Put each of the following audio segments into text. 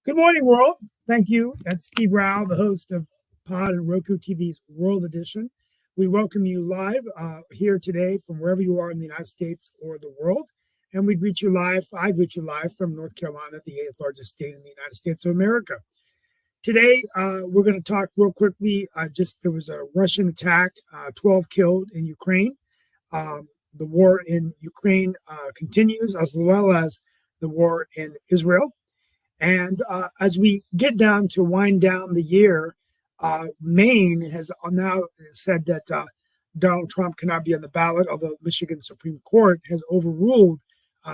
Good morning, world. Thank you. That's Steve Rao, the host of Pod and Roku TV's World Edition. We welcome you live here today from wherever you are in the United States or the world. And we greet you live. I greet you live from North Carolina, the eighth largest state in the United States of America. Today, we're going to talk real quickly. There was a Russian attack, 12 killed in Ukraine. The war in Ukraine continues, as well as the war in Israel. And as we get down to wind down the year, Maine has now said that Donald Trump cannot be on the ballot, although Michigan Supreme Court has overruled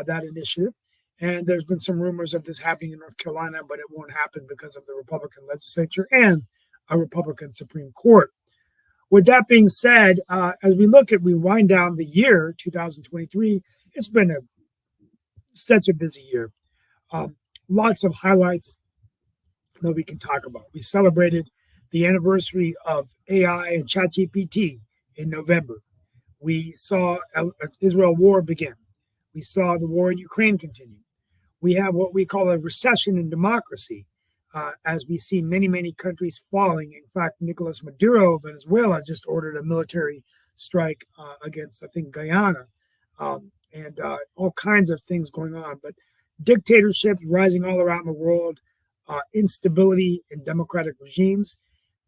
that initiative. And there's been some rumors of this happening in North Carolina, but it won't happen because of the Republican legislature and a Republican Supreme Court. With that being said, as we wind down the year 2023, it's been such a busy year. Lots of highlights that we can talk about. We celebrated the anniversary of AI and ChatGPT in November. We saw Israel war begin. We saw the war in Ukraine continue. We have what we call a recession in democracy, as we see many, many countries falling. In fact, Nicolas Maduro of Venezuela just ordered a military strike against, I think, Guyana, and all kinds of things going on. But dictatorships rising all around the world, instability in democratic regimes,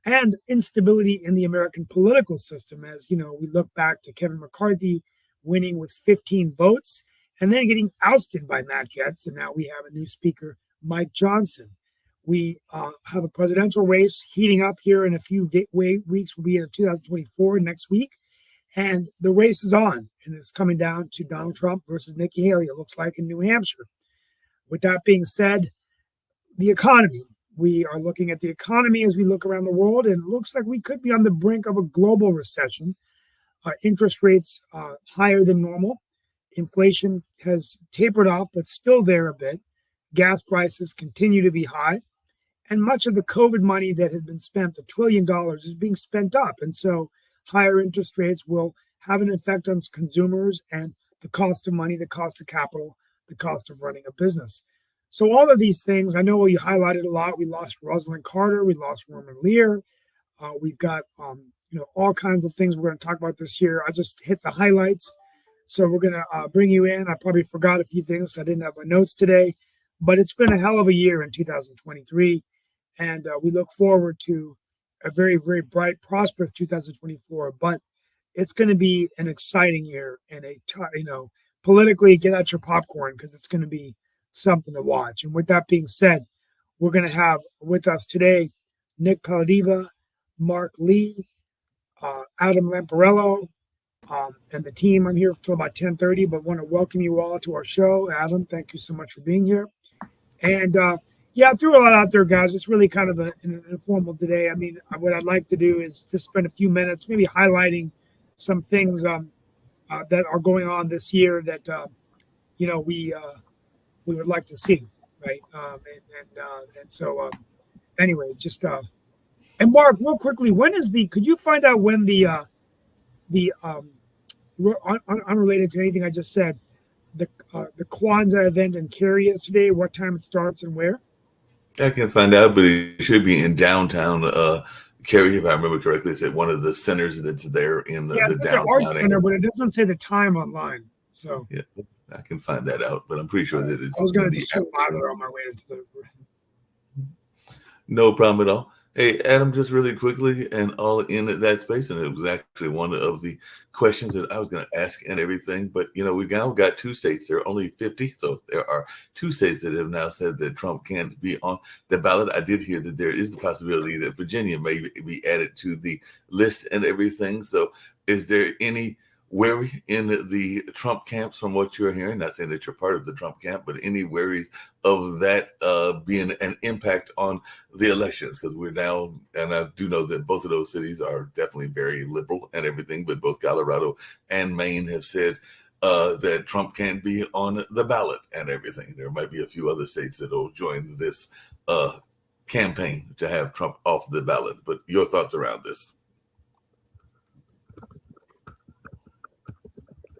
and instability in the American political system. As you know, we look back to Kevin McCarthy winning with 15 votes and then getting ousted by Matt Gaetz, and now we have a new speaker, Mike Johnson. We have a presidential race heating up here in a few weeks. We'll be in 2024 next week. And the race is on, and it's coming down to Donald Trump versus Nikki Haley, it looks like, in New Hampshire. With that being said, the economy. We are looking at the economy as we look around the world, and it looks like we could be on the brink of a global recession. Interest rates higher than normal. Inflation has tapered off, but still there a bit. Gas prices continue to be high. And much of the COVID money that has been spent, the $1 trillion, is being spent up. And so higher interest rates will have an effect on consumers and the cost of money, the cost of capital, the cost of running a business. So all of these things, I know you highlighted a lot. We lost Rosalind Carter. We lost Roman Lear. We've got all kinds of things we're going to talk about this year. I just hit the highlights. So we're going to bring you in. I probably forgot a few things. I didn't have my notes today. But it's been a hell of a year in 2023. And we look forward to a very, very bright, prosperous 2024. But it's going to be an exciting year and politically, get out your popcorn because it's going to be something to watch. And with that being said, we're going to have with us today Nick Paladiva, Mark Lee, Adam Lamparello, and the team. I'm here until about 10:30, but want to welcome you all to our show. Adam, thank you so much for being here. And I threw a lot out there, guys. It's really kind of an informal today. I mean, what I'd like to do is just spend a few minutes maybe highlighting some things that are going on this year that we would like to see, right? Anyway, and Mark, real quickly, could you find out when unrelated to anything I just said, the Kwanzaa event in Cary is today, what time it starts and where? I can find out, but it should be in downtown Cary, if I remember correctly. It's at one of the centers that's there in the downtown Arts Center, but it doesn't say the time online. So yeah, I can find that out, but I'm pretty sure that it's. I was going to just out there on my way into the. No problem at all. Hey, Adam, just really quickly and all in that space, and it was actually one of the questions that I was going to ask and everything, but we've now got two states. There are only 50, so there are two states that have now said that Trump can't be on the ballot. I did hear that there is the possibility that Virginia may be added to the list and everything. So is there any worry in the Trump camps from what you're hearing? Not saying that you're part of the Trump camp, but any worries of that being an impact on the elections? Because we're now, and I do know that both of those cities are definitely very liberal and everything, but both Colorado and Maine have said that Trump can't be on the ballot and everything. There might be a few other states that will join this campaign to have Trump off the ballot. But your thoughts around this?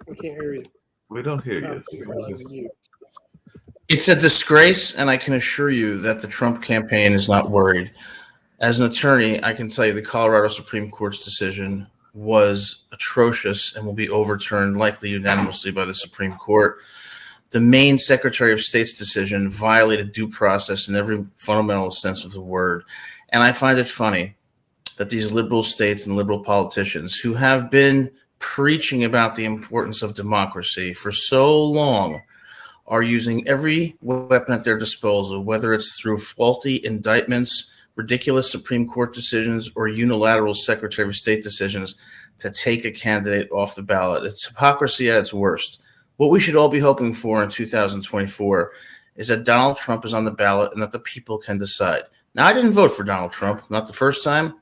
We can't hear you. We don't hear you. It's a disgrace, and I can assure you that the Trump campaign is not worried. As an attorney, I can tell you the Colorado Supreme Court's decision was atrocious and will be overturned likely unanimously by the Supreme Court. The Maine Secretary of State's decision violated due process in every fundamental sense of the word. And I find it funny that these liberal states and liberal politicians who have been preaching about the importance of democracy for so long are using every weapon at their disposal, whether it's through faulty indictments, ridiculous Supreme Court decisions, or unilateral Secretary of State decisions to take a candidate off the ballot. It's hypocrisy at its worst. What we should all be hoping for in 2024 is that Donald Trump is on the ballot and that the people can decide. Now, I didn't vote for Donald Trump, not the first time,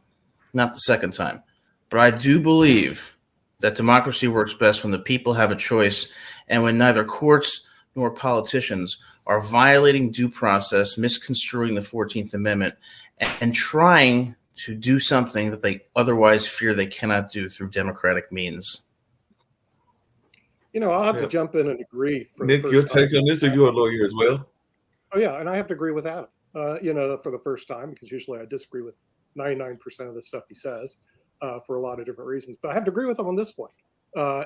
not the second time, but I do believe that democracy works best when the people have a choice and when neither courts nor politicians are violating due process, misconstruing the 14th Amendment, and trying to do something that they otherwise fear they cannot do through democratic means. I'll have to jump in and agree. Nick, your take on this, or you're a lawyer as well? Oh, yeah, and I have to agree with Adam, for the first time, because usually I disagree with 99% of the stuff he says for a lot of different reasons. But I have to agree with him on this one.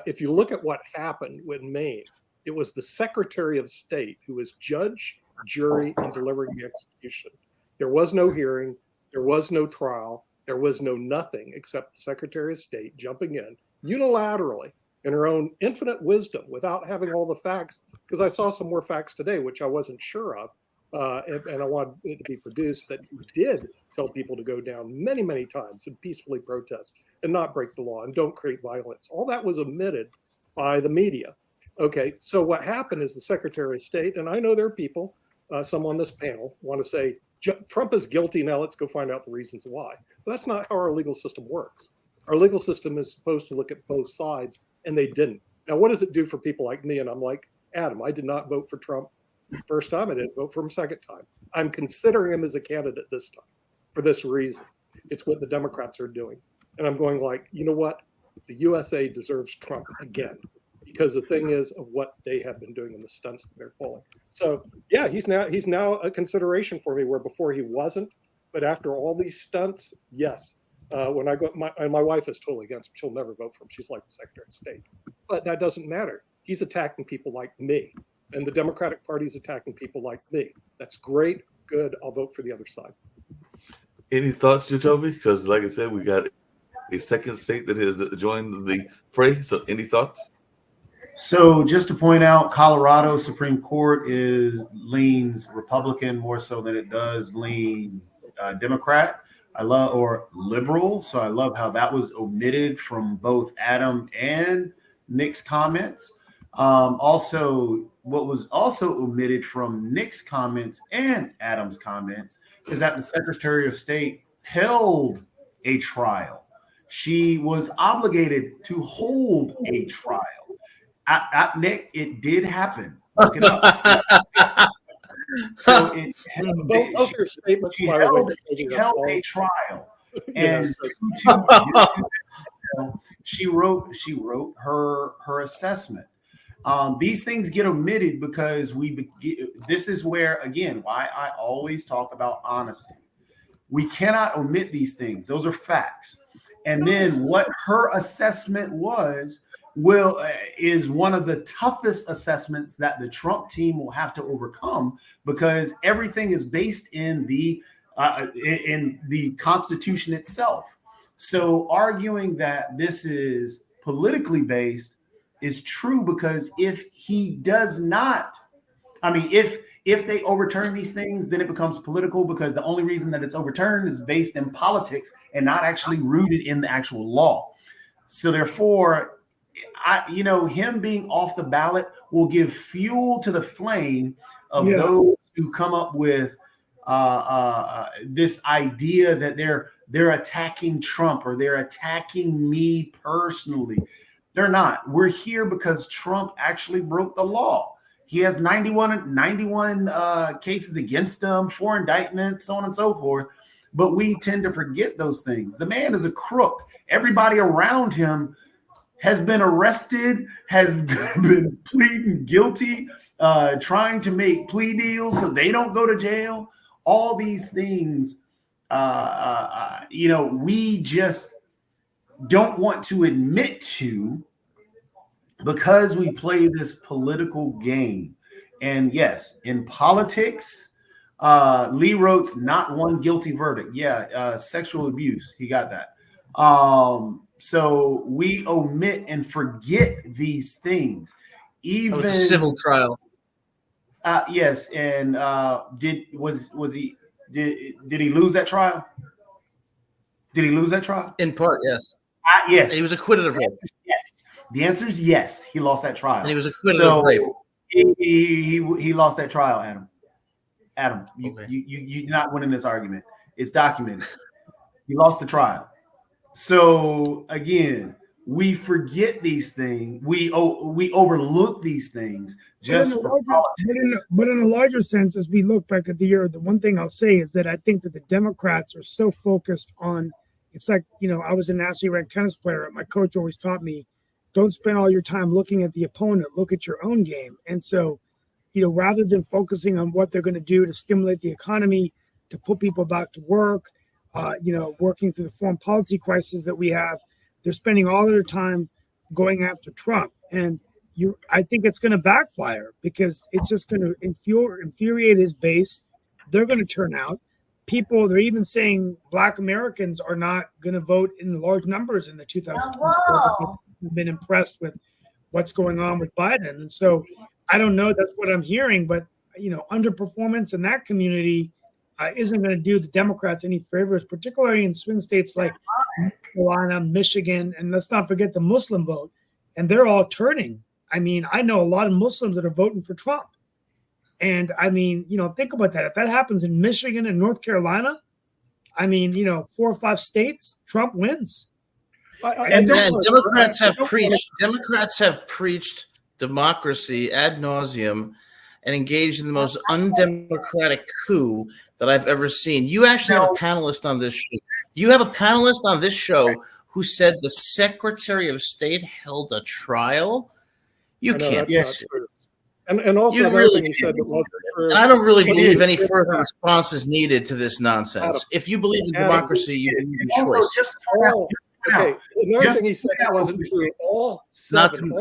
If you look at what happened with Maine, it was the Secretary of State who was judge, jury, and delivering the execution. There was no hearing. There was no trial. There was no nothing except the Secretary of State jumping in unilaterally in her own infinite wisdom without having all the facts, because I saw some more facts today, which I wasn't sure of. And I wanted it to be produced that he did tell people to go down many, many times and peacefully protest and not break the law and don't create violence. All that was omitted by the media. Okay, so what happened is the Secretary of State, and I know there are people, some on this panel, want to say, Trump is guilty, now let's go find out the reasons why. But that's not how our legal system works. Our legal system is supposed to look at both sides, and they didn't. Now, what does it do for people like me? And I'm like, Adam, I did not vote for Trump first time. I didn't vote for him second time. I'm considering him as a candidate this time for this reason. It's what the Democrats are doing. And I'm going like, you know what? The USA deserves Trump again, because the thing is of what they have been doing and the stunts that they're pulling. So yeah, he's now a consideration for me where before he wasn't. But after all these stunts, yes. When I go, my wife is totally against him. She'll never vote for him. She's like the Secretary of State. But that doesn't matter. He's attacking people like me. And the Democratic Party is attacking people like me. That's great. Good. I'll vote for the other side. Any thoughts, Jacoby? Because like I said, we got a second state that has joined the fray. So any thoughts? So just to point out, Colorado Supreme Court leans Republican more so than it does lean Democrat. Or liberal. So I love how that was omitted from both Adam and Nick's comments. Also, what was also omitted from Nick's comments and Adam's comments is that the Secretary of State held a trial. She was obligated to hold a trial. Nick, it did happen. Look it up. So she held a trial, and she wrote her assessment. These things get omitted because this is where, again, why I always talk about honesty. We cannot omit these things; those are facts. And then what her assessment is one of the toughest assessments that the Trump team will have to overcome, because everything is based in the Constitution itself. So arguing that this is politically based is true, because if he does not, if they overturn these things, then it becomes political, because the only reason that it's overturned is based in politics and not actually rooted in the actual law. So therefore, him being off the ballot will give fuel to the flame of those who come up with this idea that they're attacking Trump or they're attacking me personally. They're not. We're here because Trump actually broke the law. He has 91 cases against him, 4 indictments, so on and so forth. But we tend to forget those things. The man is a crook. Everybody around him has been arrested, has been pleading guilty. trying to make plea deals so they don't go to jail. All these things, we just don't want to admit to because we play this political game. And yes, in politics, Lee wrote not one guilty verdict. Yeah, sexual abuse. He got that. So we omit and forget these things. Even it's a civil trial. Yes, and did he lose that trial? Did he lose that trial? In part, yes. Yes. And he was acquitted of rape. Yes. The answer is yes. He lost that trial. And he was acquitted of rape. He lost that trial, Adam. Adam, you're not winning this argument. It's documented. He lost the trial. So again, we forget these things. We overlook these things just for politics. But in a larger sense, as we look back at the year, the one thing I'll say is that I think that the Democrats are so focused on, it's like, I was a nationally ranked tennis player. My coach always taught me, don't spend all your time looking at the opponent, look at your own game. And so, rather than focusing on what they're going to do to stimulate the economy, to put people back to work, working through the foreign policy crisis that we have, they're spending all their time going after Trump. And I think it's going to backfire because it's just going to infuriate his base. They're going to turn out. They're even saying Black Americans are not going to vote in large numbers in the 2024. They've been impressed with what's going on with Biden. And so I don't know, that's what I'm hearing, but underperformance in that community isn't going to do the Democrats any favors, particularly in swing states like North Carolina, Michigan, and let's not forget the Muslim vote. And they're all turning. I mean, I know a lot of Muslims that are voting for Trump. And I mean, think about that. If that happens in Michigan and North Carolina, I mean, 4 or 5 states, Trump wins. Democrats have preached democracy ad nauseum and engaged in the most undemocratic coup that I've ever seen. You actually have a panelist on this show. You have a panelist on this show who said the Secretary of State held a trial. You can't. Yes. And also, another thing he said that wasn't true. And I don't really believe any further response is needed to this nonsense. If you believe in democracy, you believe in choice. Okay, another thing he said that wasn't true. All seven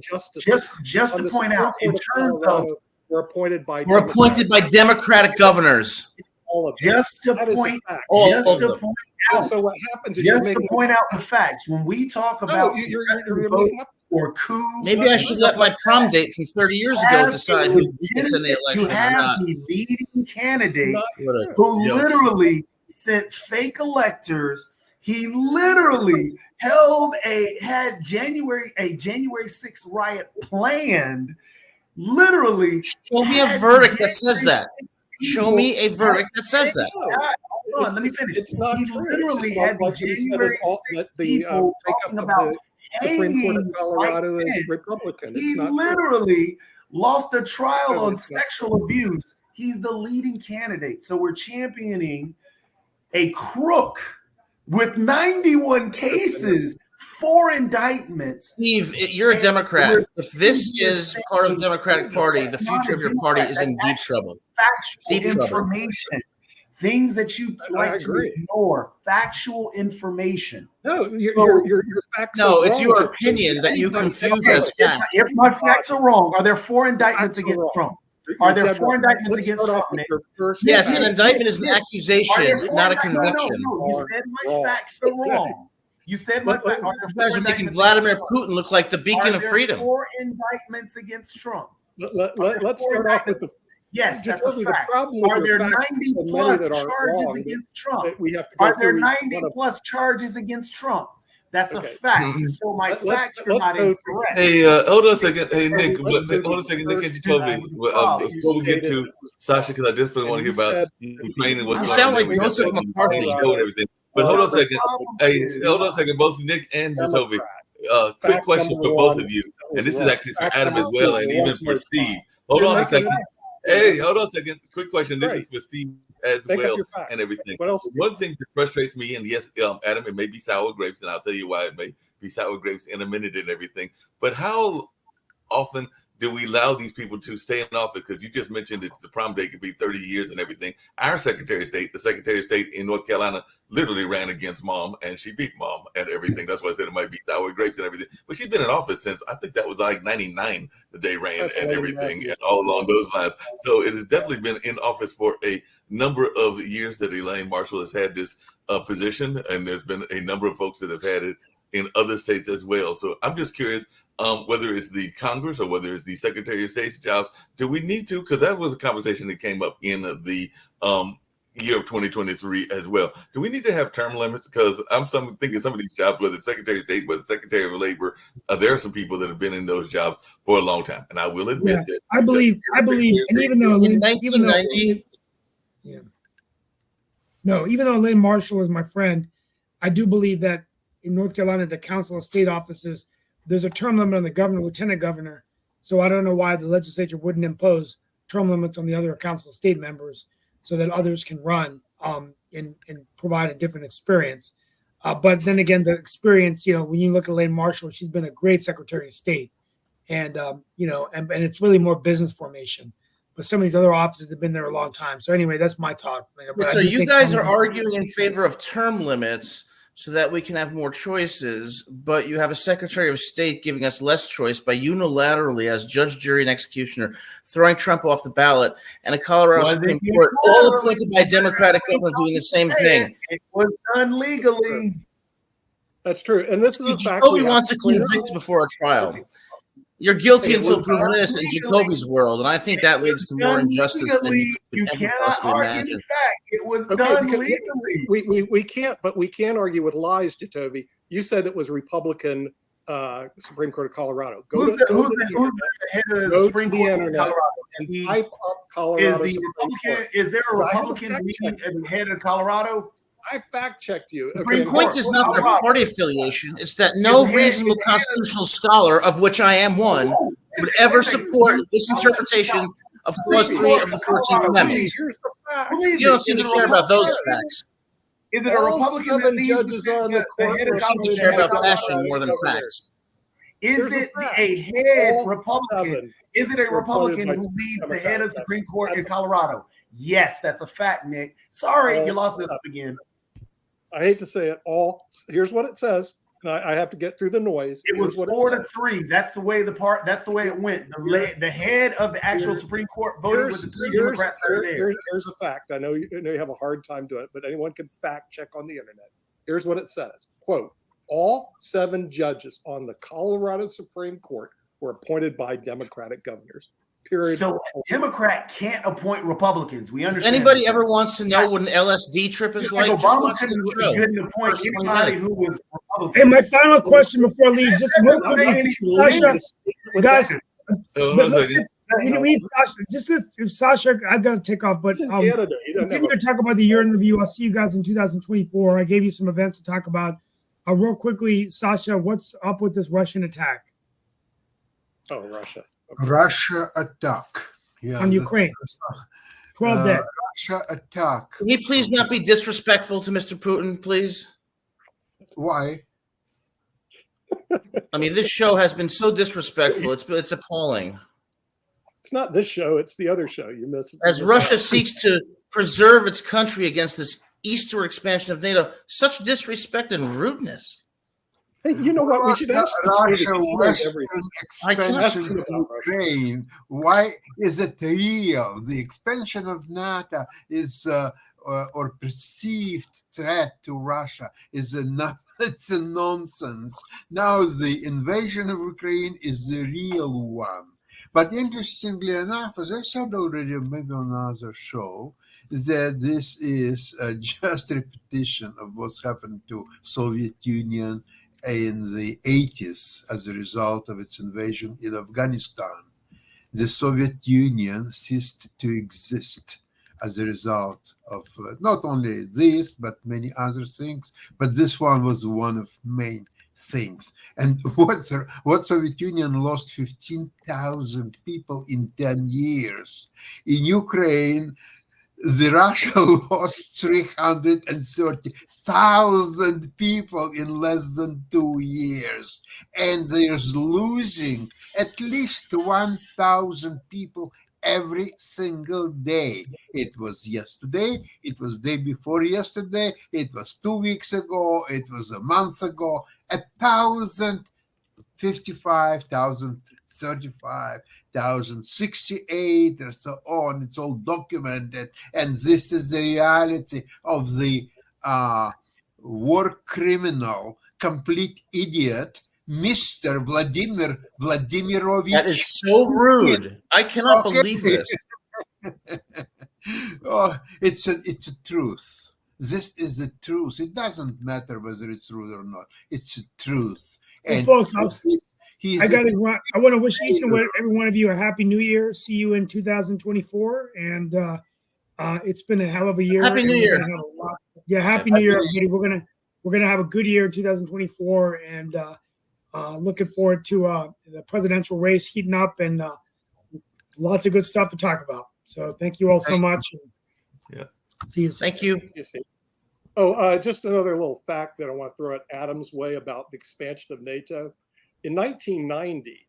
justices. Just to point out, in terms of were appointed by Democratic governors. All of just to point out. So what happens is just to point out the facts when we talk about or coup. Maybe I should let my prom date from 30 years ago decide who gets in the election you have or not. The leading candidate who literally sent fake electors. He literally had January 6th riot planned. Literally, show me a verdict that says that. Show me a verdict that says that. Hold on, let me finish. It's not he true. literally had the January 6th people talking about Supreme Court of Colorado is Republican. He literally lost a trial on sexual abuse. He's the leading candidate. So we're championing a crook with 91 cases, 4 indictments. Steve, you're a Democrat. If this is part of the Democratic Party, the future of your party is in deep trouble. Factual information. Things that you like to ignore. Factual information. No, your facts. No, it's your opinion that you confuse as fact. If my facts are wrong, are there 4 indictments against Trump? Are there 4 indictments against Trump? Yes, an indictment is an accusation, not a conviction. No, you said my facts are wrong. You said my facts. You guys are making Vladimir Putin look like the beacon of freedom. 4 indictments against Trump. Let's start off with the. Yes, that's a fact. Are there 90 plus charges against Trump? Are there 90 plus charges against Trump? That's a fact. So my facts are not incorrect. Hey, hold on a second. Hey, Nick, hold on a second. Nick, you told me before we get to Sasha, because I definitely want to hear about Ukraine and what's going on. You sound like Joseph McCarthy. But hold on a second. Hey, hold on a second. Both Nick and Jacoby. Quick question for both of you, and this is actually for Adam as well, and even for Steve. Hold on a second. Hey, hold on a second. Quick question. This is for Steve as well and everything. One of the things that frustrates me, and yes, Adam, it may be sour grapes, and I'll tell you why it may be sour grapes in a minute and everything. But how often do we allow these people to stay in office? Because you just mentioned that the prom date could be 30 years and everything. Our Secretary of State, the Secretary of State in North Carolina, literally ran against Mom, and she beat Mom and everything. That's why I said it might be sour grapes and everything. But she's been in office since, I think that was like 99 that they ran. That's and right, everything, yeah. and all along those lines. So it has definitely been in office for a number of years that Elaine Marshall has had this position, and there's been a number of folks that have had it in other states as well. So I'm just curious, whether it's the Congress or whether it's the Secretary of State's jobs, do we need to? Because that was a conversation that came up in the year of 2023 as well. Do we need to have term limits? Because I'm thinking some of these jobs, whether it's Secretary of State, whether it's Secretary of Labor, there are some people that have been in those jobs for a long time. And I will admit that. I believe, and even though In 1990, even though Lynn Marshall is my friend, I do believe that in North Carolina, the Council of State offices, there's a term limit on the governor, lieutenant governor. So I don't know why the legislature wouldn't impose term limits on the other Council of State members so that others can run and provide a different experience. But then again, the experience, when you look at Lynn Marshall, she's been a great Secretary of State. And, and it's really more business formation. But some of these other offices have been there a long time. So anyway, that's my talk. But so you guys are arguing in favor of term limits so that we can have more choices, but you have a Secretary of State giving us less choice by unilaterally, as judge, jury, and executioner, throwing Trump off the ballot, and a Colorado Supreme Court, all appointed by a Democratic governor, doing the same thing. It was done legally. That's true. And this is a fact. Jacoby wants to convict before a trial. You're guilty until proven innocent in Jacoby's world, and I think that leads to more injustice than you could ever cannot possibly argue imagine. the fact. It was Okay, done because legally. we can't, but we can argue with lies, Jacoby. You said it was Republican Supreme Court of Colorado. Who's the head of the Supreme Court of Colorado? and type up Colorado. Is there a Republican leading at the head of Colorado? I fact checked you. The point is not their party affiliation; it's that no reasonable constitutional scholar, of which I am one, would ever support this interpretation of Clause 3 of the 14th Amendment. Here's the fact. You don't seem to care about those facts. Is it a Republican that leads judges are on the court? You seem to care about fashion more than facts. Is it a head Republican? Is it a Republican who leads the head of the Supreme Court in Colorado? Yes, that's a fact, Nick. Sorry, you lost it up again. I hate to say it. Here's what it says. I have to get through the noise. It was 4-3. That's the way it went. The head of the actual Supreme Court voted with the 3 Democrats that are there. Here's a fact. I know you have a hard time doing it, but anyone can fact check on the internet. Here's what it says. Quote, all 7 judges on the Colorado Supreme Court were appointed by Democratic governors. Period. So a Democrat can't appoint Republicans. We understand. If anybody ever wants to know what an LSD trip is like, just watch the couldn't appoint anybody who was Republican. Hey, my final question before I leave, just real quickly, Sasha, guys, Sasha, I got to take off, but continue to talk about the year in review. I'll see you guys in 2024. I gave you some events to talk about. Real quickly, Sasha, what's up with this Russian attack? Oh, Russia. Okay. Russia attack. Yeah, on Ukraine. 12 dead. Russia attack. Can you please not be disrespectful to Mr. Putin, please? Why? I mean, this show has been so disrespectful. It's appalling. It's not this show. It's the other show. You missed. As Russia seeks to preserve its country against this eastward expansion of NATO, such disrespect and rudeness. Hey, you know what? We should Russia Western expansion of Ukraine. Why is it real? The expansion of NATO is or perceived threat to Russia is it's a nonsense. Now the invasion of Ukraine is the real one. But interestingly enough, as I said already, maybe on another show, that this is just repetition of what's happened to Soviet Union in the 80s as a result of its invasion in Afghanistan. The Soviet Union ceased to exist as a result of not only this, but many other things. But this one was one of main things. And what Soviet Union lost 15,000 people in 10 years. In Ukraine, the Russia lost 330,000 people in less than 2 years, and there's losing at least 1,000 people every single day. It was yesterday, it was day before yesterday, it was 2 weeks ago, it was a month ago. 1,000, 55,000, 35,000, 68, or so on. It's all documented. And this is the reality of the war criminal, complete idiot, Mr. Vladimir Vladimirovich. That is so rude. I cannot believe this. Oh, it's a truth. This is the truth. It doesn't matter whether it's rude or not. It's a truth. Hey, And folks, he's I want to wish each and every one of you a happy new year. See you in 2024. And it's been a hell of a year. Happy New Year. Happy New Year, everybody. We're gonna have a good year in 2024, and looking forward to the presidential race heating up, and lots of good stuff to talk about. So thank you all so much. Yeah. See you soon. Thank you. Oh, just another little fact that I want to throw at Adam's way about the expansion of NATO. In 1990,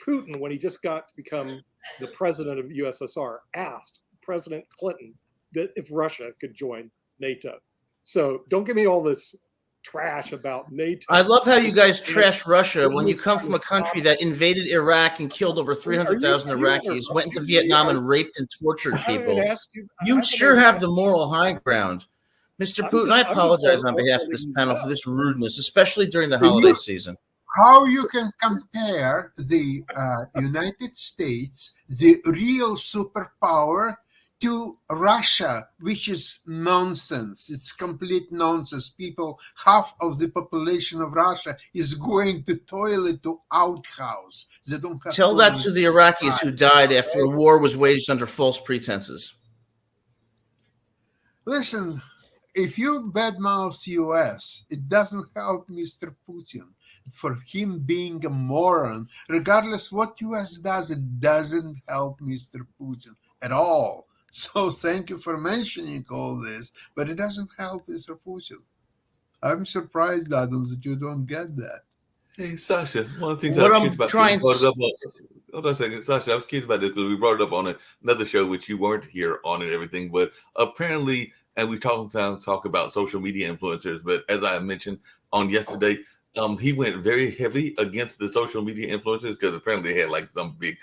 Putin, when he just got to become the president of USSR, asked President Clinton that if Russia could join NATO. So don't give me all this trash about NATO. I love how you guys trash Russia when you come from a country that invaded Iraq and killed over 300,000 Iraqis, went into Vietnam and raped and tortured people. You sure have the moral high ground. Mr. Putin, I apologize on behalf of this panel for this rudeness, especially during the holiday season. How you can compare the United States, the real superpower, to Russia, which is nonsense. It's complete nonsense. People, half of the population of Russia is going to toilet to outhouse. They don't have. Tell that to the Iraqis who died after a war was waged under false pretenses. Listen, if you badmouth US, it doesn't help Mr. Putin. For him being a moron, regardless what US does, it doesn't help Mr. Putin at all. So thank you for mentioning all this, but it doesn't help Mr. Putin. I'm surprised, Adam, that you don't get that. Hey, Sasha, one of the things What I was I'm curious about, trying hold on a second, Sasha, I was curious about this because we brought it up on another show, which you weren't here on and everything, but apparently, and we talk about social media influencers, but as I mentioned on yesterday, he went very heavy against the social media influencers because apparently they had like some big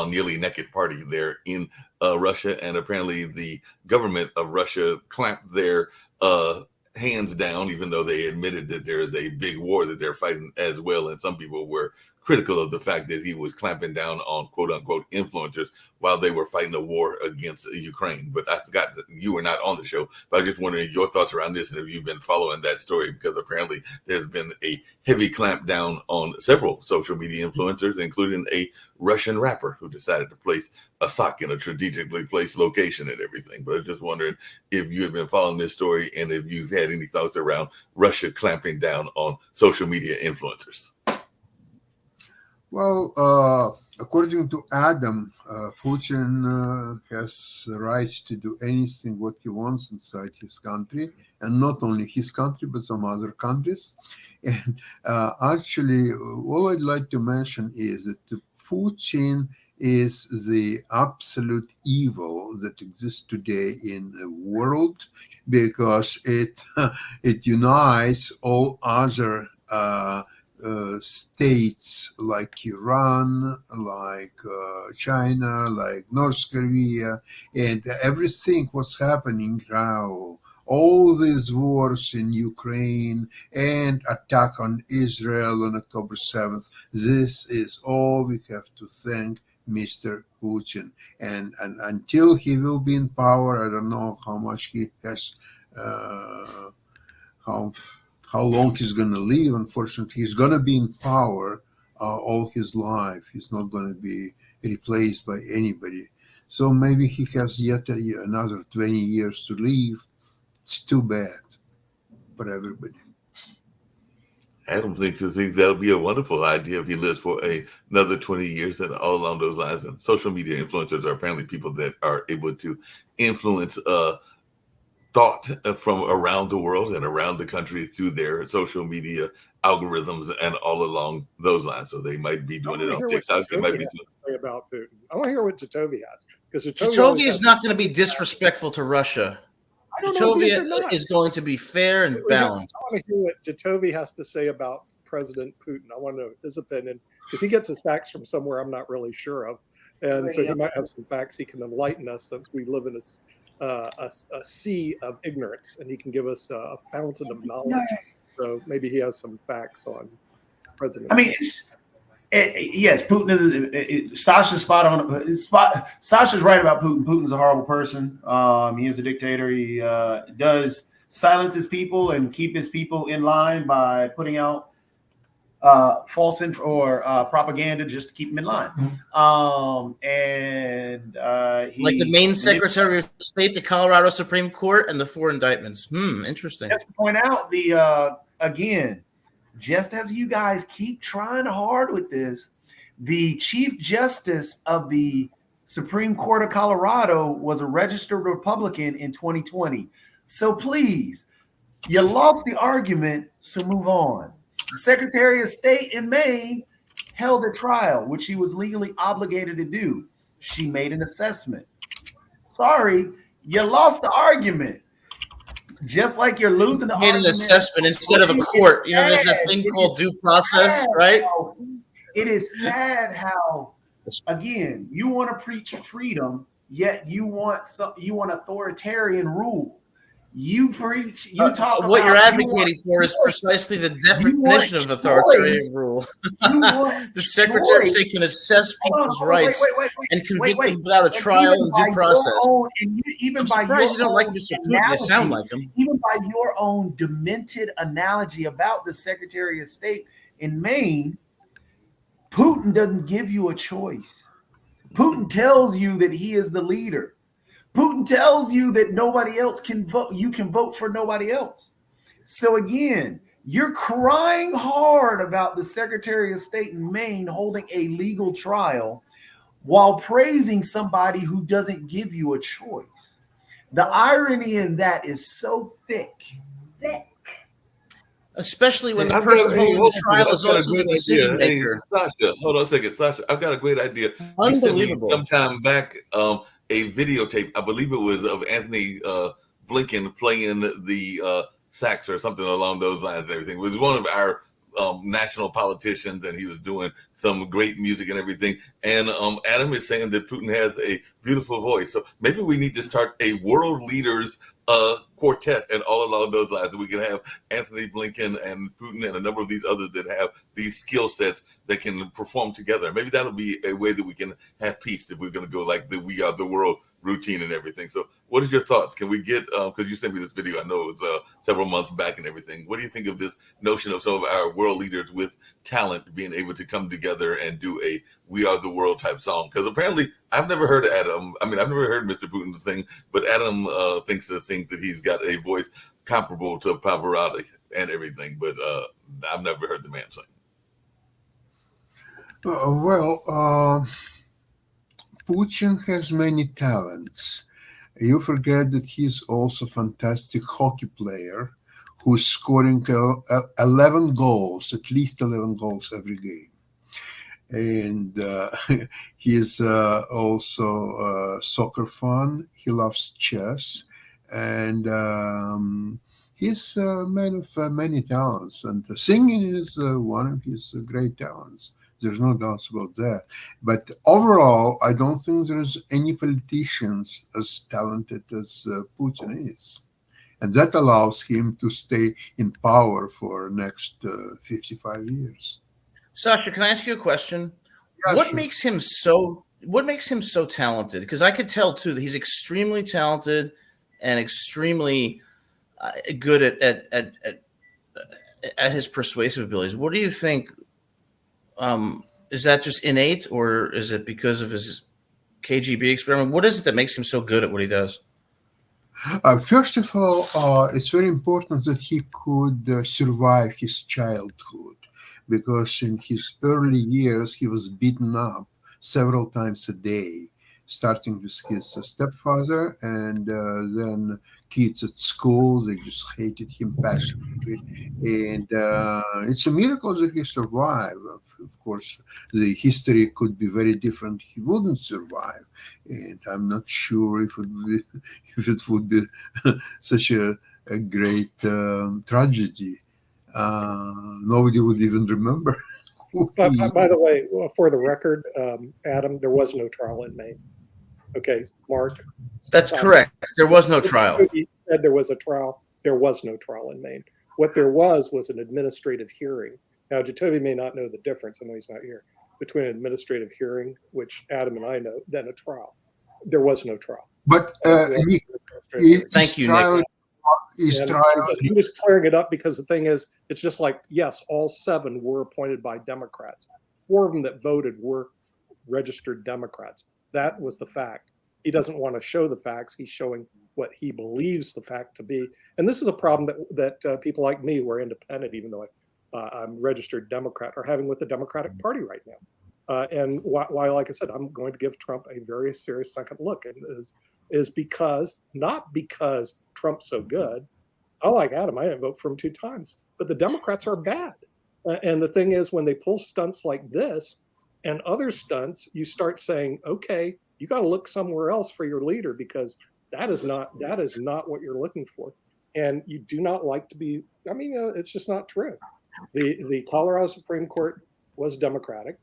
nearly naked party there in Russia, and apparently the government of Russia clamped their hands down, even though they admitted that there is a big war that they're fighting as well. And some people were critical of the fact that he was clamping down on quote unquote influencers while they were fighting a war against Ukraine. But I forgot that you were not on the show, but I was just wondering your thoughts around this and if you've been following that story, because apparently there's been a heavy clamp down on several social media influencers, including a Russian rapper who decided to place a sock in a strategically placed location and everything. But I was just wondering if you have been following this story and if you've had any thoughts around Russia clamping down on social media influencers. Well, according to Adam, Putin has the right to do anything what he wants inside his country, and not only his country, but some other countries. And actually, all I'd like to mention is that Putin is the absolute evil that exists today in the world, because it unites all other states like Iran, like China, like North Korea, and everything what's happening now, all these wars in Ukraine and attack on Israel on October 7th, this is all we have to thank Mr. Putin. And until he will be in power, I don't know how much he has, how long he's going to live. Unfortunately, he's going to be in power all his life. He's not going to be replaced by anybody. So maybe he has yet another 20 years to live. It's too bad for everybody. Adam thinks that would be a wonderful idea if he lives for another 20 years and all along those lines. And social media influencers are apparently people that are able to influence thought from around the world and around the country through their social media algorithms and all along those lines. So they might be doing it on TikTok. They might be doing about Putin. I want to hear what Jatovy has, because Jatovy is not going to be disrespectful to Russia. Jatovy is going to be fair and balanced. I want to hear what Jatovy has to say about President Putin. I want to know his opinion, because he gets his facts from somewhere I'm not really sure of, and so he might have some facts he can enlighten us, since we live in a sea of ignorance, and he can give us a fountain of knowledge. So maybe he has some facts on President. I mean, yes, Putin is. Sasha's spot on. Sasha's right about Putin. Putin's a horrible person. He is a dictator. He does silence his people and keep his people in line by putting out false or propaganda just to keep them in line. Like the Maine Secretary of State, the Colorado Supreme Court, and the 4 indictments. Interesting. Just to point out again, just as you guys keep trying hard with this, the Chief Justice of the Supreme Court of Colorado was a registered Republican in 2020. So please, you lost the argument, so move on. The Secretary of State in Maine held a trial, which she was legally obligated to do. She made an assessment. Sorry, you lost the argument. Just like you're losing the argument. An assessment instead of a court. You know, there's a thing called due process, right? It is sad how, again, you want to preach freedom, yet you want authoritarian rule. You talk about what you're advocating for is precisely the definition of authoritarian rule. The Secretary of State can assess people's rights and convict them without a trial and due process. I'm surprised you don't like Mr. Putin. You sound like him. Even by your own demented analogy about the Secretary of State in Maine, Putin doesn't give you a choice. Putin tells you that he is the leader. Putin tells you that nobody else can vote. You can vote for nobody else. So again, you're crying hard about the Secretary of State in Maine holding a legal trial while praising somebody who doesn't give you a choice. The irony in that is so thick. Especially when the person holding the trial is also the decision maker. Sasha, hold on a second. Sasha, I've got a great idea. You sent me sometime back a videotape, I believe it was, of Anthony Blinken playing the sax or something along those lines and everything. It was one of our national politicians, and he was doing some great music and everything. And Adam is saying that Putin has a beautiful voice. So maybe we need to start a world leaders quartet and all along those lines. We can have Anthony Blinken and Putin and a number of these others that have these skill sets that can perform together. Maybe that'll be a way that we can have peace if we're going to go like the We Are the World routine and everything. So what is your thoughts? Can we get, because you sent me this video, I know it was several months back and everything. What do you think of this notion of some of our world leaders with talent being able to come together and do a We Are the World type song? Because apparently I've never heard Adam. I mean, I've never heard Mr. Putin sing, but Adam thinks that he's got a voice comparable to Pavarotti and everything, but I've never heard the man sing. Putin has many talents. You forget that he's also a fantastic hockey player who's scoring 11 goals, at least 11 goals every game. And he's also a soccer fan. He loves chess. And he's a man of many talents. And singing is one of his great talents. There's no doubts about that. But overall, I don't think there's any politicians as talented as Putin is. And that allows him to stay in power for next 55 years. Sasha, can I ask you a question? Yeah, what sure. makes him so talented? Because I could tell too that he's extremely talented and extremely good at his persuasive abilities. What do you think? Is that just innate, or is it because of his KGB experiment? What is it that makes him so good at what he does? First of all, it's very important that he could survive his childhood, because in his early years he was beaten up several times a day, starting with his stepfather, and then kids at school. They just hated him passionately, and it's a miracle that he survived. Of course, the history could be very different. He wouldn't survive, and I'm not sure if it would be such a great tragedy. Nobody would even remember. By the way, for the record, Adam, there was no trial in Maine. Okay, Mark. That's correct. There was no trial. He said there was a trial. There was no trial in Maine. What there was an administrative hearing. Now, Jacoby may not know the difference, I know he's not here, between an administrative hearing, which Adam and I know, than a trial. There was no trial. But thank you, Nick. I'm just clearing it up, because the thing is, it's just like, yes, all 7 were appointed by Democrats. 4 of them that voted were registered Democrats. That was the fact. He doesn't want to show the facts. He's showing what he believes the fact to be. And this is a problem that people like me, who are independent, even though I'm registered Democrat, are having with the Democratic Party right now. And why, like I said, I'm going to give Trump a very serious second look, and is because, not because Trump's so good. I like Adam. I didn't vote for him 2 times, but the Democrats are bad. And the thing is, when they pull stunts like this and other stunts, you start saying, okay, you got to look somewhere else for your leader, because that is not what you're looking for. And you do not like to be, I mean, it's just not true. The Colorado Supreme Court was Democratic.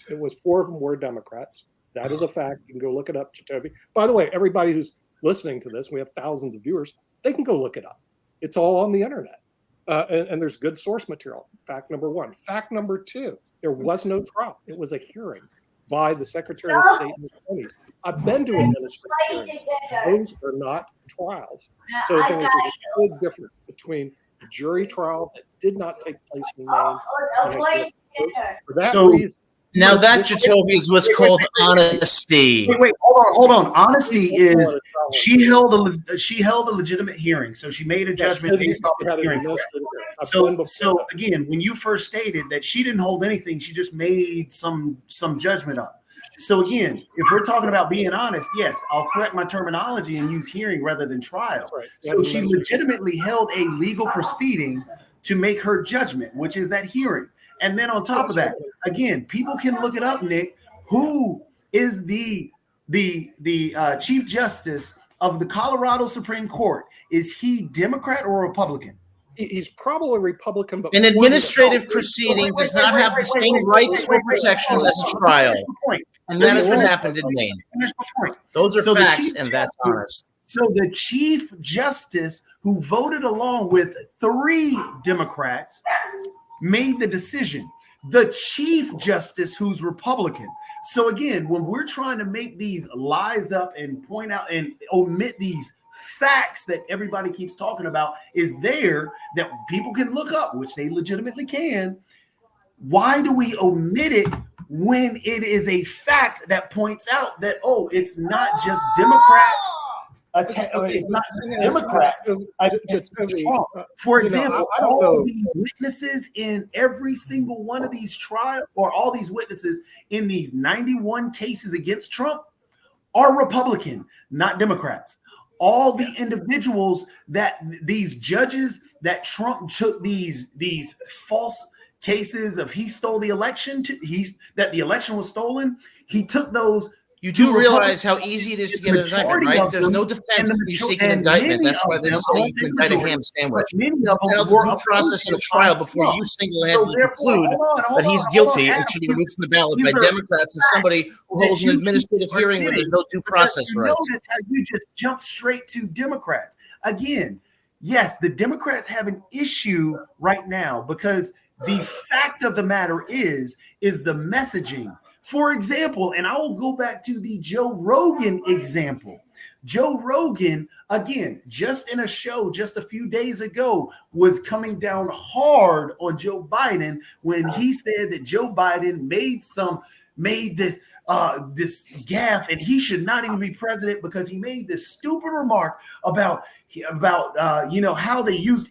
It was 4 of them were Democrats. That is a fact. You can go look it up, Jacoby. By the way, everybody who's listening to this, we have thousands of viewers, they can go look it up. It's all on the internet. And there's good source material. Fact number 1. Fact number 2, there was no trial. It was a hearing by the Secretary of State and attorneys. I've been to administrative hearings. Those are not trials. So the thing is, there's a big difference between a jury trial that did not take place in Maine. For that reason, now that, Jacoby, is what's called honesty. Wait, hold on. Honesty is she held a legitimate hearing, so she made a judgment based off the hearing. So again, when you first stated that she didn't hold anything, she just made some judgment up. So again, if we're talking about being honest, yes, I'll correct my terminology and use hearing rather than trial. Right. So she legitimately held a legal proceeding to make her judgment, which is that hearing. And then on top of that, again, people can look it up, Nick. Who is the Chief Justice of the Colorado Supreme Court? Is he Democrat or Republican? He's probably Republican, but an administrative proceeding does not have the same rights or protections as a trial. And that is what happened in Maine. Those are facts, and that's honest. So the Chief Justice, who voted along with 3 Democrats, made the decision. The Chief Justice, who's Republican. So again, when we're trying to make these lies up and point out and omit these facts that everybody keeps talking about is there that people can look up, which they legitimately can. Why do we omit it when it is a fact that points out that, oh, it's not just Democrats? It's not Democrats. For example, all the witnesses in every single one of these trials, or all these witnesses in these 91 cases against Trump, are Republican, not Democrats. All the individuals that these judges that Trump took these false cases of he stole the election that the election was stolen, he took those. You do realize how easy it is to get an indictment, right? There's no defense when you seek an indictment. That's why they say you can indict a ham sandwich. It's held due process in a trial before you single-handedly conclude that he's guilty and should be removed from the ballot by Democrats and somebody who holds an administrative hearing where there's no due process rights. Notice how you just jump straight to Democrats. Again, yes, the Democrats have an issue right now because the fact of the matter is the messaging. For example, and I will go back to the Joe Rogan example. Joe Rogan, again, just in a show just a few days ago, was coming down hard on Joe Biden when he said that Joe Biden made this this gaffe, and he should not even be president because he made this stupid remark about how they used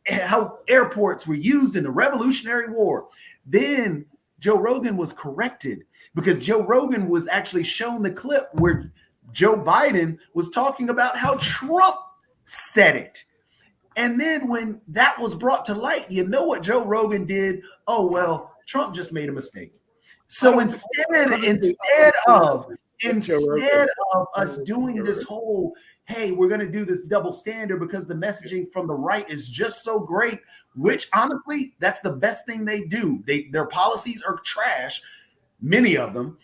how airports were used in the Revolutionary War. Then Joe Rogan was corrected because Joe Rogan was actually shown the clip where Joe Biden was talking about how Trump said it. And then when that was brought to light, you know what Joe Rogan did? Oh, well, Trump just made a mistake. So instead of us doing this whole, hey, we're going to do this double standard because the messaging from the right is just so great, which honestly, that's the best thing they do. Their policies are trash, many of them,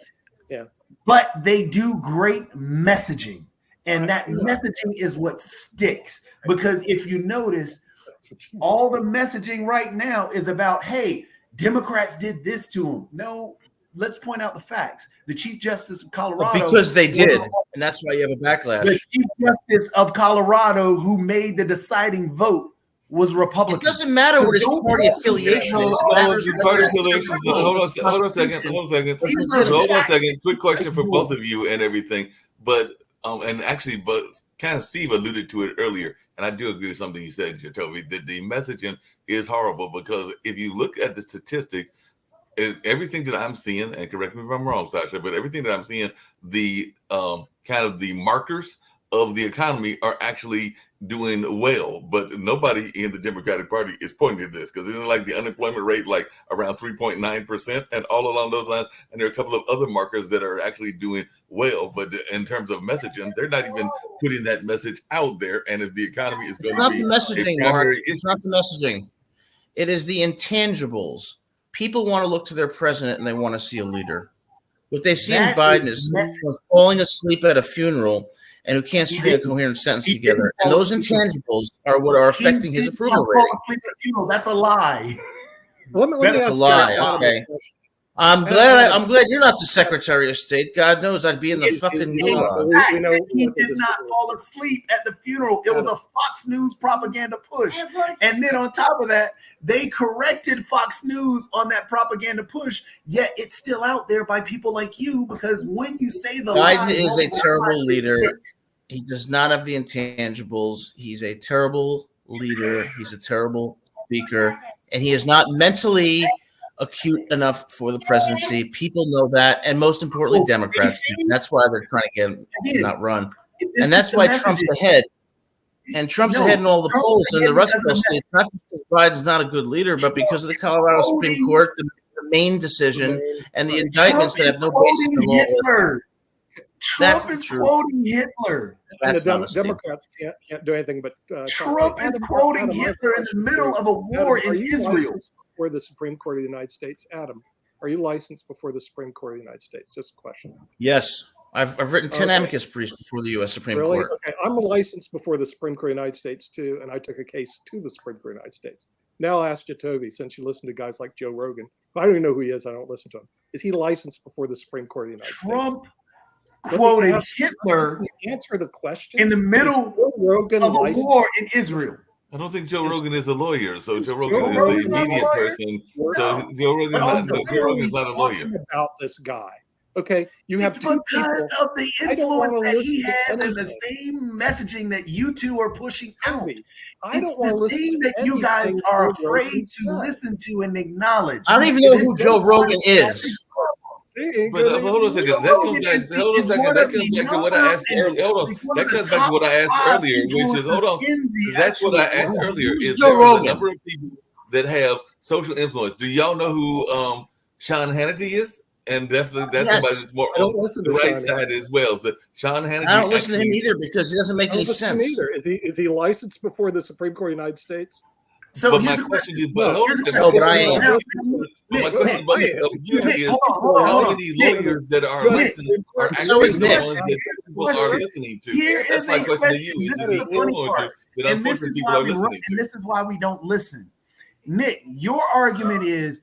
but they do great messaging. And that messaging is what sticks. Because if you notice, all the messaging right now is about, hey, Democrats did this to them. No, let's point out the facts. The Chief Justice of Colorado. Because they did. And that's why you have a backlash. The Chief Justice of Colorado who made the deciding vote was Republican. It doesn't matter what his party affiliation is. Hold on a second. Quick question for both of you and everything. But kind of Steve alluded to it earlier, and I do agree with something you said, Jacoby, that the messaging is horrible because if you look at the statistics, everything that I'm seeing, and correct me if I'm wrong, Sasha, but everything that I'm seeing, the kind of the markers of the economy are actually doing well, but nobody in the Democratic Party is pointing to this because isn't like the unemployment rate like around 3.9% and all along those lines, and there are a couple of other markers that are actually doing well, but in terms of messaging, they're not even putting that message out there. And if the economy is going to be the messaging, Mark, it's not the messaging. It is the intangibles. People want to look to their president and they want to see a leader. What they see in Biden is someone falling asleep at a funeral and who can't string a coherent sentence together. And those intangibles are what are affecting his approval rating. That's a lie. That's a lie. Okay. I'm glad you're not the Secretary of State. God knows I'd be in the fucking he did not fall asleep at the funeral. It was a Fox News propaganda push. And then on top of that, they corrected Fox News on that propaganda push, yet it's still out there by people like you because when you say the Biden is a terrible leader. He does not have the intangibles. He's a terrible leader. He's a terrible speaker. And he is not mentally acute enough for the presidency. People know that, and most importantly, Democrats do. That's why they're trying to get him not run, and that's why Trump's ahead. And Trump's ahead in all the polls, and the rest of those states. Not because Biden's not a good leader, but because of the Colorado Supreme Court, the Maine decision, and the indictments that have no basis in law. Trump is quoting Hitler. And the Democrats can't do anything but Trump is quoting Hitler in the middle of a war in Israel. Before the Supreme Court of the United States, Adam, are you licensed before the Supreme Court of the United States? Just a question. Yes, I've written 10 amicus briefs before the U.S. Supreme Court. Okay, I'm licensed before the Supreme Court of the United States too, and I took a case to the Supreme Court of the United States. Now I'll ask Jacoby, since you listen to guys like Joe Rogan, I don't even know who he is. I don't listen to him. Is he licensed before the Supreme Court of the United States? Trump quoted Hitler. Answer the question. In the middle of a war in Israel. I don't think Joe Rogan is a lawyer, so Joe Rogan is a media person. So Joe Rogan's not a lawyer. About this guy, okay? You have two people of the influence that he has and the same messaging that you two are pushing out. I don't want to listen thing that you guys are afraid to listen to and acknowledge. I don't even know who Joe Rogan is. But hold on a second. That comes back to what I asked earlier. Hold on. That comes back to what I asked earlier, which is that's what I asked earlier. Is there a number of people that have social influence? Do y'all know who Sean Hannity is? And definitely that's somebody that's more on the right side as well. But Sean Hannity. I don't listen to him either because he doesn't make any sense. Either. Is he licensed before the Supreme Court of the United States? So but my question is, but I am. My question of you is how many lawyers that are listening are actually the ones that people are listening to? That's my question to you. Is the influencer that unfortunately people are listening to? And this is why we don't listen. Nick, your argument is,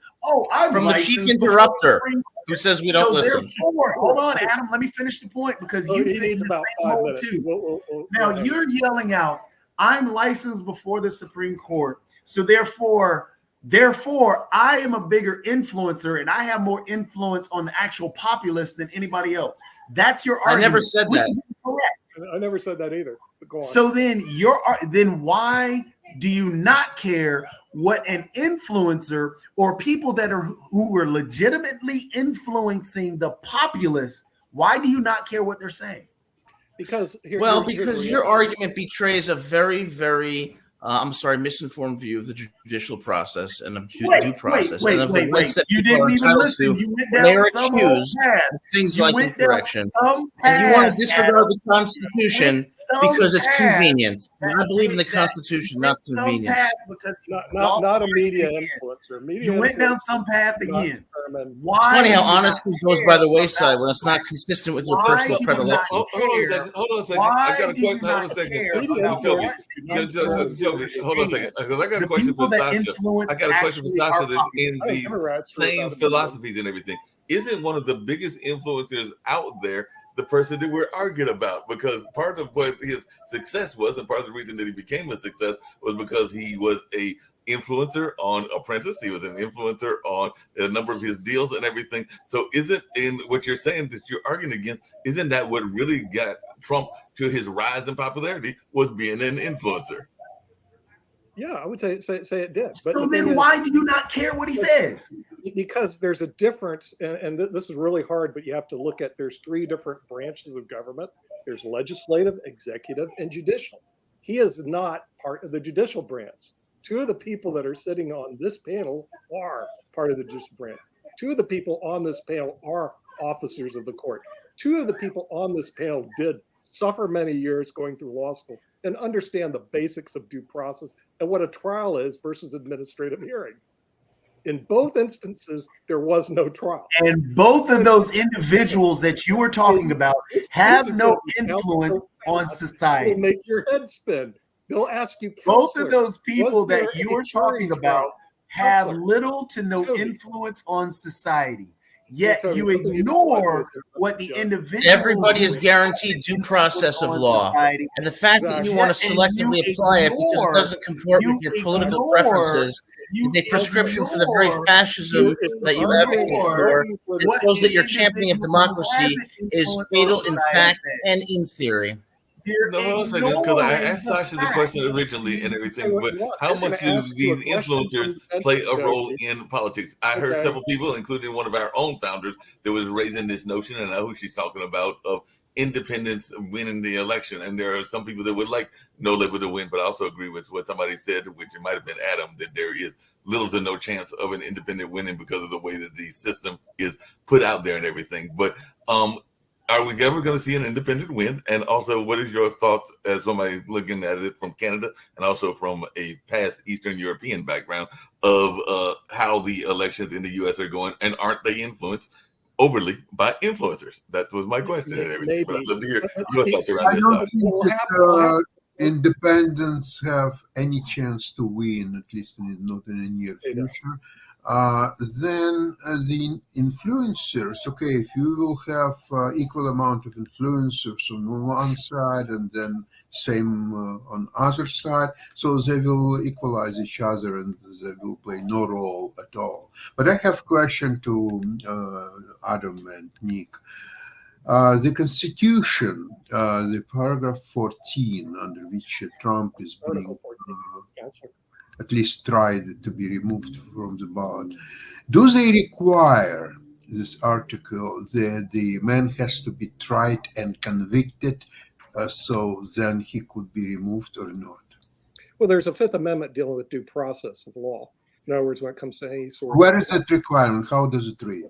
from the chief interrupter who says we don't listen. Hold on, Adam. Let me finish the point because you think about 5 minutes too. Now you're yelling out, I'm licensed before the Supreme Court. So therefore, Therefore, I am a bigger influencer and I have more influence on the actual populace than anybody else. That's your argument. I never said that. Correct. I never said that either. But go on. So then why do you not care what an influencer or people who are legitimately influencing the populace? Why do you not care what they're saying? Because because your argument betrays a very, very misinformed view of the judicial process and of due process and of the rights that you people are didn't even entitled listen. to You went when down they are some accused old path. of things You like went down insurrection. some And you want path, to disregard Adam. the Constitution Some because it's path convenient. that- I believe in the that- Constitution, you not went some convenience. path because not a media again. influencer. Media You went down influencers some path do not again. determine- Why It's funny how do you not honesty goes by the care wayside about when it's not consistent with your Why personal do you not predilection. Hold on a second. Hold on a second. Why I got a do you question. Hold on not a second. care Joby, about Joby, what the Joby, hold on a second. Because I got a The question people for that Sasha. influence I got a question for actually Sasha are that's in I these never read through same about it. philosophies and everything. Isn't one of the biggest influencers out there the person that we're arguing about? Because part of what his success was, and part of the reason that he became a success, was because he was a influencer on Apprentice. He was an influencer on a number of his deals and everything. So isn't in what you're saying that you're arguing against, isn't that what really got Trump to his rise in popularity, was being an influencer? Yeah, I would say it did. But So the thing then is, why do you not care what he says? because there's a difference, and this is really hard, but you have to look at, there's three different branches of government. There's legislative, executive, and judicial. He is not part of the judicial branch. Two of the people that are sitting on this panel are part of the judicial branch. Two of the people on this panel are officers of the court. Two of the people on this panel did suffer many years going through law school and understand the basics of due process and what a trial is versus administrative hearing. In both instances, there was no trial. And both of those individuals that you were talking about This have is no gonna be influence on It'll society. make your head spin. They'll ask you, Both "Counselor, of those people was there that you a were jury talking about trial?" have Counselor, little to no Toby. influence on society. Yet Toby, you nothing you can ignore do is what the judge. individual Everybody is guaranteed due process of law. And the fact that you want to selectively apply it because it doesn't comport with your political preferences is a prescription for the very fascism that you advocate for. It shows that your championing of democracy is fatal in fact and in theory. No, hold on a second, because I asked Sasha the question originally and everything, but how much do these influencers play a role in politics? I heard several people, including one of our own founders, that was raising this notion, and I know who she's talking about, of independents winning the election. And there are some people that would like no label to win, but I also agree with what somebody said, which it might have been Adam, that there is little to no chance of an independent winning because of the way that the system is put out there and everything. But are we ever going to see an independent win? And also, what is your thoughts as somebody looking at it from Canada and also from a past Eastern European background of how the elections in the U.S. are going, and aren't they influenced overly by influencers? That was my question and everything. But I'd love to hear your thoughts around I this. don't Sasha. think that independents have any chance to win, at least not in the near future. Then the influencers, okay, if you will have equal amount of influencers on one side and then same on other side, so they will equalize each other and they will play no role at all. But I have a question to Adam and Nick. The Constitution, the paragraph 14, under which Trump is being at least tried to be removed from the ballot, do they require this article that the man has to be tried and convicted so then he could be removed or not? Well, there's a Fifth Amendment dealing with due process of law. In other words, when it comes to any sort Where is that requirement? How does it read?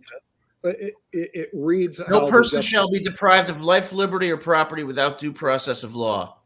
It reads, no person shall be deprived of life, liberty, or property without due process of law.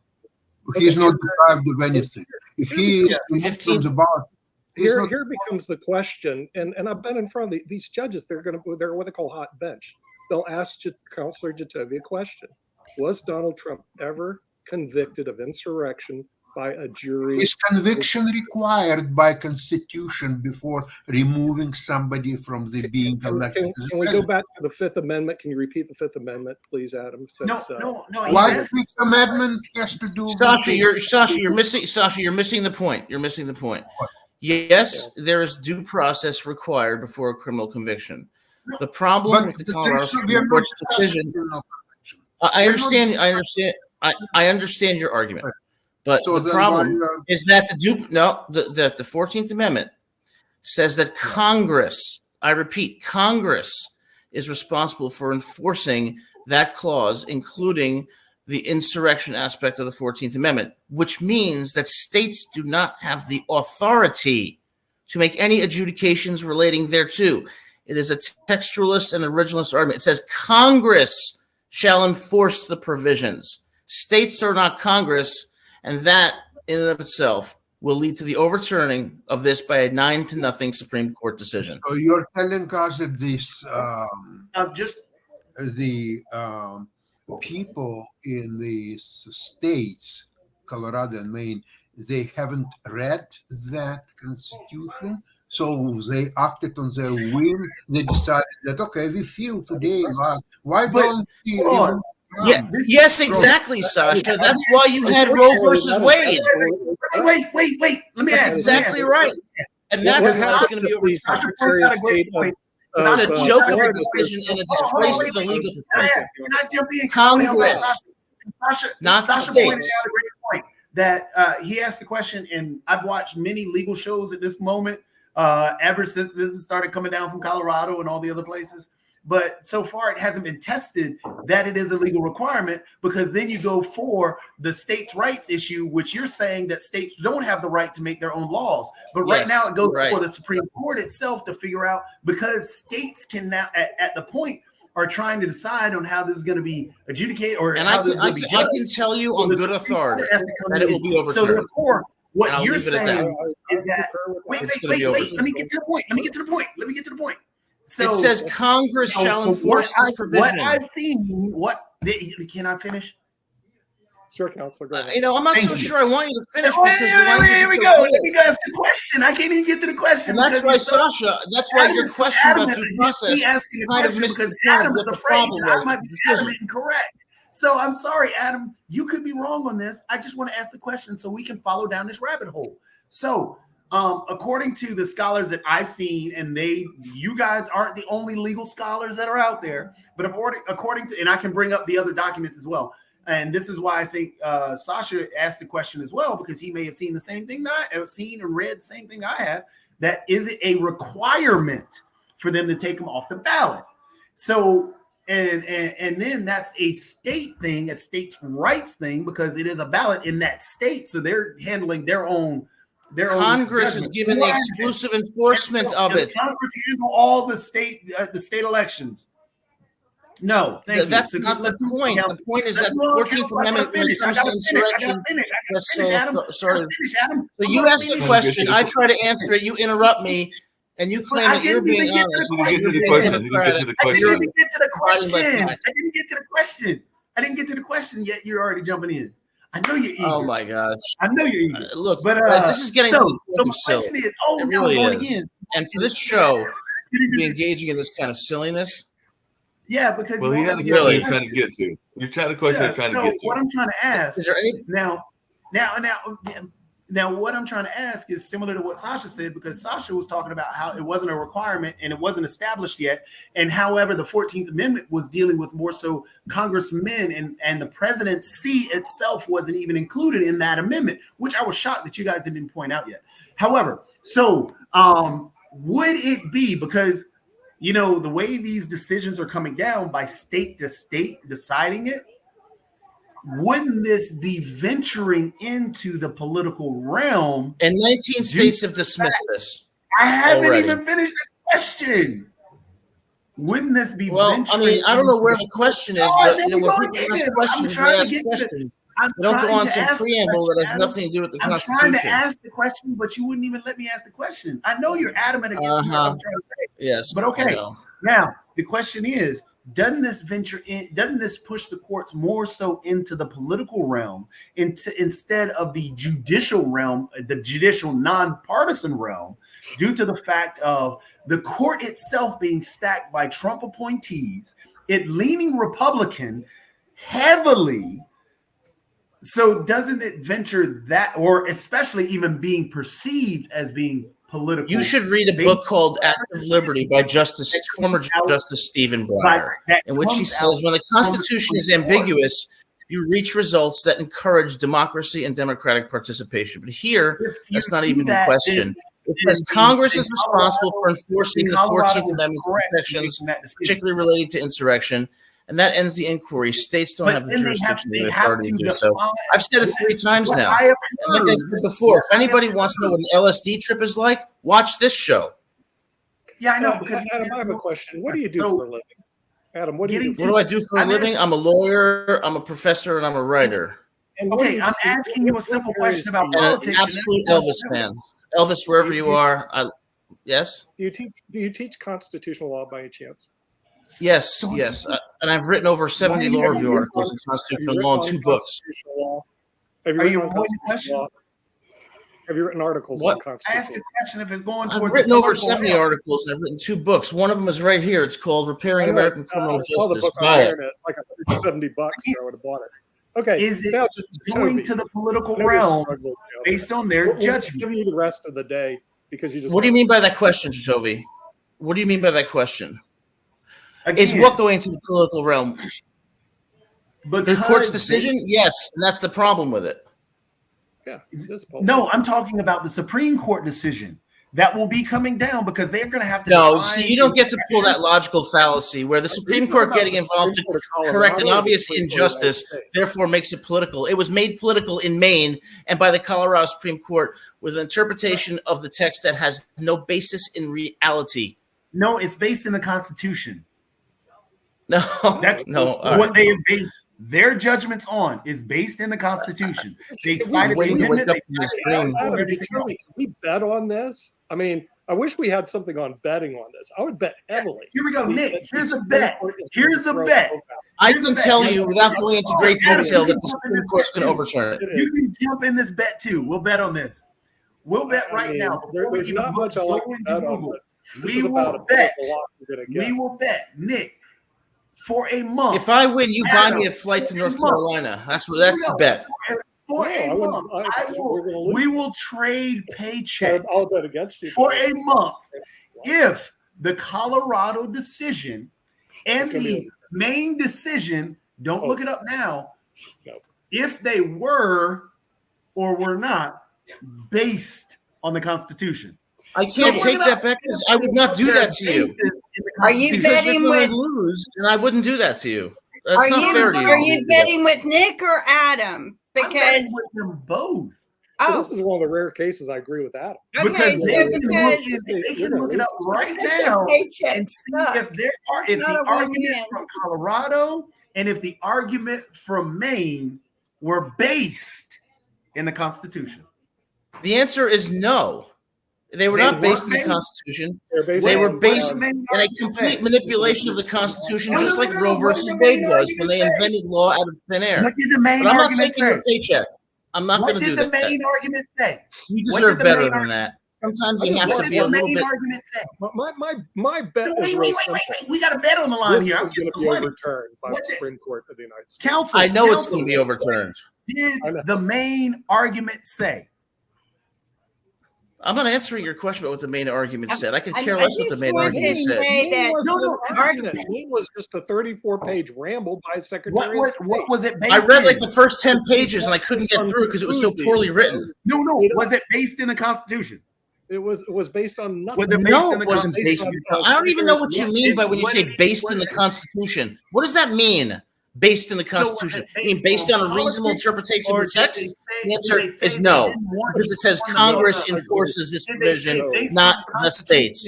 He's not deprived of anything. If he is removed from the ballot, here becomes the question, and I've been in front of these judges. They're what they call hot bench. They'll ask Counselor Jatovia a question: was Donald Trump ever convicted of insurrection by a jury? Is conviction required by Constitution before removing somebody from the being elected? Can we go back to the Fifth Amendment? Can you repeat the Fifth Amendment, please, Adam? No. What the Fifth Amendment has to do? Sasha, you're missing the point. You're missing the point. Yes, there is due process required before a criminal conviction. The problem with the Colorado Supreme Court's decision, I understand your argument, but the problem is that the 14th Amendment says that Congress, I repeat, Congress is responsible for enforcing that clause, including the insurrection aspect of the 14th Amendment, which means that states do not have the authority to make any adjudications relating thereto. It is a textualist and originalist argument. It says Congress shall enforce the provisions. States are not Congress, and that in and of itself will lead to the overturning of this by a 9-0 Supreme Court decision. So you're telling us that this people in these states, Colorado and Maine, they haven't read that constitution, so they acted on their whim. They decided that, okay, we feel today like, why don't we? Yes, exactly, Sasha. That's why you had Roe versus Wade. Wait. Let me ask. That's exactly right. And that's how it's going to be overturned. It's a joke of a decision and a disgrace to the legal profession. Congress, not the Sasha pointed states. out a great point that he asked the question, and I've watched many legal shows at this moment ever since this has started coming down from Colorado and all the other places. But so far, it hasn't been tested that it is a legal requirement, because then you go for the states' rights issue, which you're saying that states don't have the right to make their own laws. But right now, it goes for the Supreme Court itself to figure out, because states can now, at the point, are trying to decide on how this is going to be adjudicated or how this is going to be judged. I can tell you on good authority that it will be overturned. So therefore, what you're saying is that wait, let me get to the point. So, it says Congress shall enforce this provision. What I've seen, can I finish? Sure, Counselor. Go ahead. I'm not so sure I want you to finish. Here we go. Let me ask the question. I can't even get to the question. And that's why, Sasha, that's why your question about due process kind of missed the point of what the problem was. I might be adamant and correct. So I'm sorry, Adam. You could be wrong on this. I just want to ask the question so we can follow down this rabbit hole. So, according to the scholars that I've seen, and you guys aren't the only legal scholars that are out there, but according to, and I can bring up the other documents as well. And this is why I think Sasha asked the question as well, because he may have seen the same thing that I have seen and read the same thing I have. That is it a requirement for them to take them off the ballot? So, and then that's a state thing, a states' rights thing, because it is a ballot in that state. So they're handling their own. Congress is given the exclusive enforcement of it. Congress handle all the state elections. No, that's not the point. The point is that the 14th Amendment, when it comes to insurrection, so you ask the question, I try to answer it, you interrupt me, and you claim that you're being honest. I didn't get to the question yet. You're already jumping in. I know you're eager. Oh my gosh! I know you're eager. Look, but this is getting to the point of silly. It really is. Again. And for this show to be engaging in this kind of silliness. Yeah, because he had a question he's trying to get to. You're trying to question he's trying to get to. What I'm trying to ask is there any now what I'm trying to ask is similar to what Sasha said, because Sasha was talking about how it wasn't a requirement and it wasn't established yet. And however, the 14th Amendment was dealing with more so congressmen, and the presidency itself wasn't even included in that amendment, which I was shocked that you guys didn't point out yet. However, so would it be, because the way these decisions are coming down by state to state deciding it, wouldn't this be venturing into the political realm? And 19 states have dismissed this. I haven't even finished the question. Wouldn't this be venturing? I mean, I don't know where the question is, but when people ask questions, they ask questions. They don't go on some preamble that has nothing to do with the Constitution. I'm trying to ask the question, but you wouldn't even let me ask the question. I know you're adamant against what I'm trying to say. Yes. But okay. Now, the question is, doesn't this push the courts more so into the political realm instead of the judicial realm, the judicial nonpartisan realm, due to the fact of the court itself being stacked by Trump appointees, it leaning Republican heavily, So doesn't it venture that, or especially even being perceived as being political? You should read a book called Act of Liberty by former Justice Stephen Breyer, in which he says when the Constitution is ambiguous, you reach results that encourage democracy and democratic participation. But here, that's not even the question. It says Congress is responsible for enforcing the 14th Amendment's protections, particularly related to insurrection, and that ends the inquiry. States don't have the jurisdiction or the authority to do so. I've said it 3 times now. And like I said before, if anybody wants to know what an LSD trip is like, watch this show. Yeah, I know. Because Adam, I have a question. What do you do for a living? Adam, what do you do? What do I do for a living? I'm a lawyer, I'm a professor, and I'm a writer. Okay, I'm asking you a simple question about politics. An absolute Elvis fan. Elvis, wherever you are. Yes? Do you teach constitutional law by any chance? Yes. And I've written over 70 law review articles in constitutional law in 2 books. Have you written constitutional law? Have you written articles on constitutional law? Ask a question if it's going I've towards written over 70 articles. I've written 2 books. One of them is right here. It's called Repairing American Criminal Justice. Buy it. It's like $170. I would have bought it. Okay. Is it going to the political realm based on their judgment? We'll give you the rest of the day because you just. What do you mean by that question, Jovi? What do you mean by that question? Is what going to the political realm? But the court's decision? Yes, and that's the problem with it. Yeah. No, I'm talking about the Supreme Court decision that will be coming down because they're going to have to. No, see, you don't get to pull that logical fallacy where the Supreme Court getting involved to correct an obvious injustice, therefore makes it political. It was made political in Maine and by the Colorado Supreme Court with an interpretation of the text that has no basis in reality. No, it's based in the Constitution. No, that's what they have based their judgments on is based in the Constitution. They cited the amendment. Can we bet on this? I mean, I wish we had something on betting on this. I would bet heavily. Here we go, Nick. Here's a bet. Here's a bet. I can tell you without going into great detail that the Supreme Court's going to overturn it. You can jump in this bet too. We'll bet on this. We'll bet right now. There's not much I like to bet on. We will bet. We will bet, Nick. For a month. If I win, you buy me a flight to North Carolina. That's the bet. For a month, we will trade paychecks. I'll bet against you. For a month. If the Colorado decision and the Maine decision, don't look it up now, if they were or were not based on the Constitution. I can't take that back because I would not do that to you. Are you betting with lose? And I wouldn't do that to you. That's not fair to you. Are you betting with Nick or Adam? Because with them both. So this is one of the rare cases I agree with Adam. Okay, because they can look it up right now and see if the argument from Colorado and if the argument from Maine were based in the Constitution. The answer is no. They were not based in the Constitution. They were based in a complete manipulation of the Constitution, just like Roe versus Wade was when they invented law out of thin air. What did the Maine but I'm not argument taking your paycheck. I'm not going to do that. What did the Maine argument say? You deserve better than that. Sometimes you have to be a little bit. My bet is real simple. We got a bet on the line here. This is going to be overturned by the Supreme Court of the United States. Counsel, I know it's going to be overturned. Did the Maine argument say? I'm not answering your question about what the main argument said. I could care less what the main argument said. Maine was just a 34-page ramble by Secretary of State. What was it based I read like the first 10 pages and I couldn't get through because it was so poorly written. No. Was it based in the Constitution? It was based on nothing. It wasn't based in the I don't even know what you mean by when you say based in the Constitution. What does that mean? Based in the Constitution? I mean, based on a reasonable interpretation of the text? The answer is no, because it says Congress enforces this provision, not the states.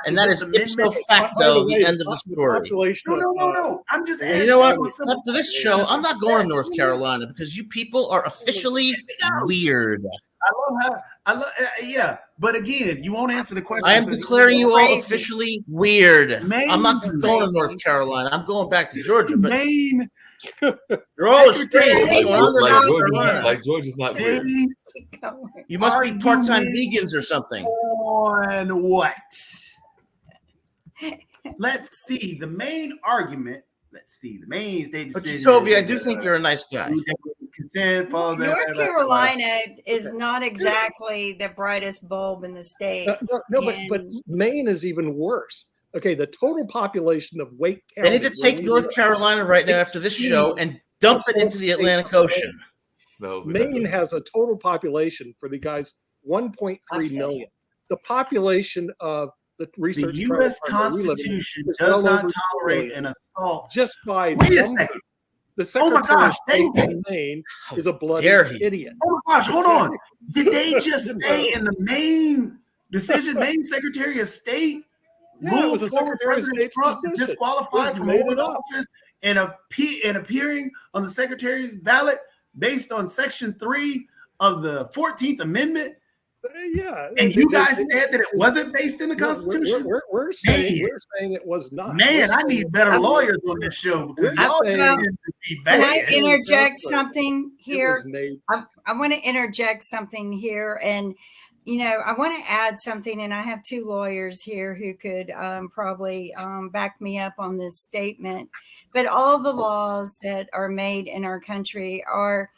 And that is ipso facto the end of the story. No. I'm just asking. You know what? After this show, I'm not going to North Carolina because you people are officially weird. Yeah, but again, you won't answer the question. I am declaring you all officially weird. I'm not going to North Carolina. I'm going back to Georgia. But Maine, you're all strange. Like Georgia's not weird. You must be part-time vegans or something. On what? Let's see. The main argument let's see, the Maine state But decision. Toby, I do think you're a nice guy. Consent, follow the- North Carolina is not exactly the brightest bulb in the state. But Maine is even worse. Okay, the total population of Wake County. They need to take North Carolina right now after this show and dump it into the Atlantic Ocean. No, Maine has a total population for the guys 1.3 million. The population of the research. The U.S. Constitution does not tolerate an assault. Just by wait a second. The Secretary of State thank of Maine is a bloody idiot. Oh my gosh, hold on. Did they just say in the Maine decision, Maine Secretary of State ruled former President Trump disqualified from holding office and appearing on the Secretary's ballot based on Section 3 of the 14th Amendment? Yeah, and you guys said that it wasn't based in the Constitution. We're saying it was not. Man, I need better lawyers on this show because y'all can I interject something here? I want to interject something here, and I want to add something. And I have two lawyers here who could probably back me up on this statement. But all the laws that are made in our country are,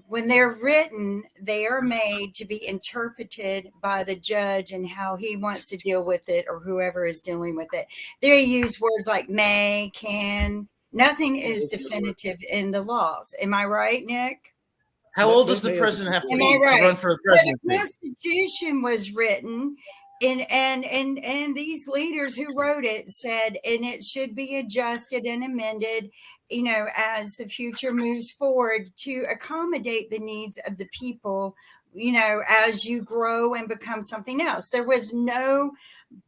when they're written, they are made to be interpreted by the judge and how he wants to deal with it, or whoever is dealing with it. They use words like may, can. Nothing is definitive in the laws. Am I right, Nick? How old does the president have to be to run for the presidency? The Constitution was written, and these leaders who wrote it said, and it should be adjusted and amended, as the future moves forward to accommodate the needs of the people, as you grow and become something else. There was no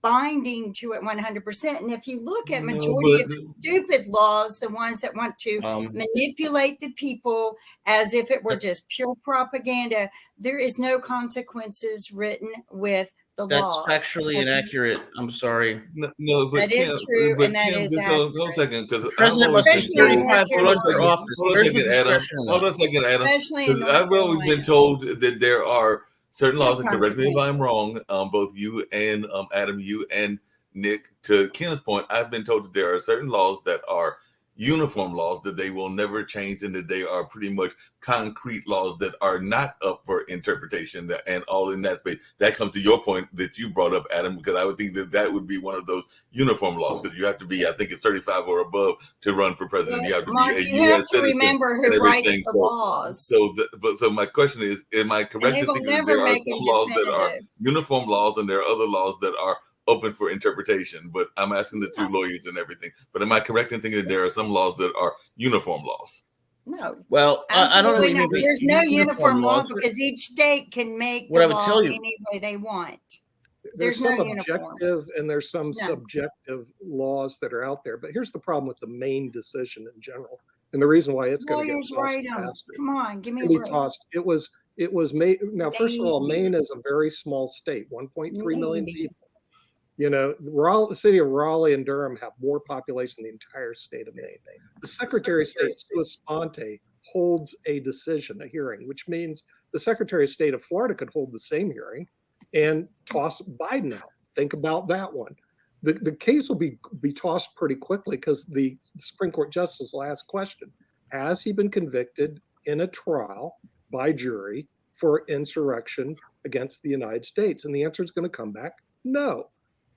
binding to it 100%. And if you look at majority of the stupid laws, the ones that want to manipulate the people as if it were just pure propaganda, there is no consequences written with the law. That's factually inaccurate. I'm sorry. No, but that is true, and that is hold on a second, because the president must be 35 foot under office. Hold on a second, Adam. Because I've always been told that there are certain laws, and correct me if I'm wrong, both you and Adam, you and Nick, to Ken's point, I've been told that there are certain laws that are uniform laws that they will never change, and that they are pretty much concrete laws that are not up for interpretation, and all in that space. That comes to your point that you brought up, Adam, because I would think that would be one of those uniform laws, because you have to be, I think it's 35 or above to run for president. You have to Mark, be a you U.S. have to citizen. remember who writes the laws. So my question is, am I correct in thinking that there are some laws that are uniform laws and there are other laws that are open for interpretation? But I'm asking the two lawyers and everything. But am I correct in thinking that there are some laws that are uniform laws? No. Well, I don't know. There's no uniform law because each state can make the law any way they want. There's some objective and there's some subjective laws that are out there. But here's the problem with the Maine decision in general, and the reason why it's going to get tossed. Come on, give me a break. It was made. Now, first of all, Maine is a very small state, 1.3 million people. The city of Raleigh and Durham have more population than the entire state of Maine. The Secretary of State, sua sponte, holds a decision, a hearing, which means the Secretary of State of Florida could hold the same hearing and toss Biden out. Think about that one. The case will be tossed pretty quickly because the Supreme Court justice will ask question: has he been convicted in a trial by jury for insurrection against the United States? And the answer is going to come back no.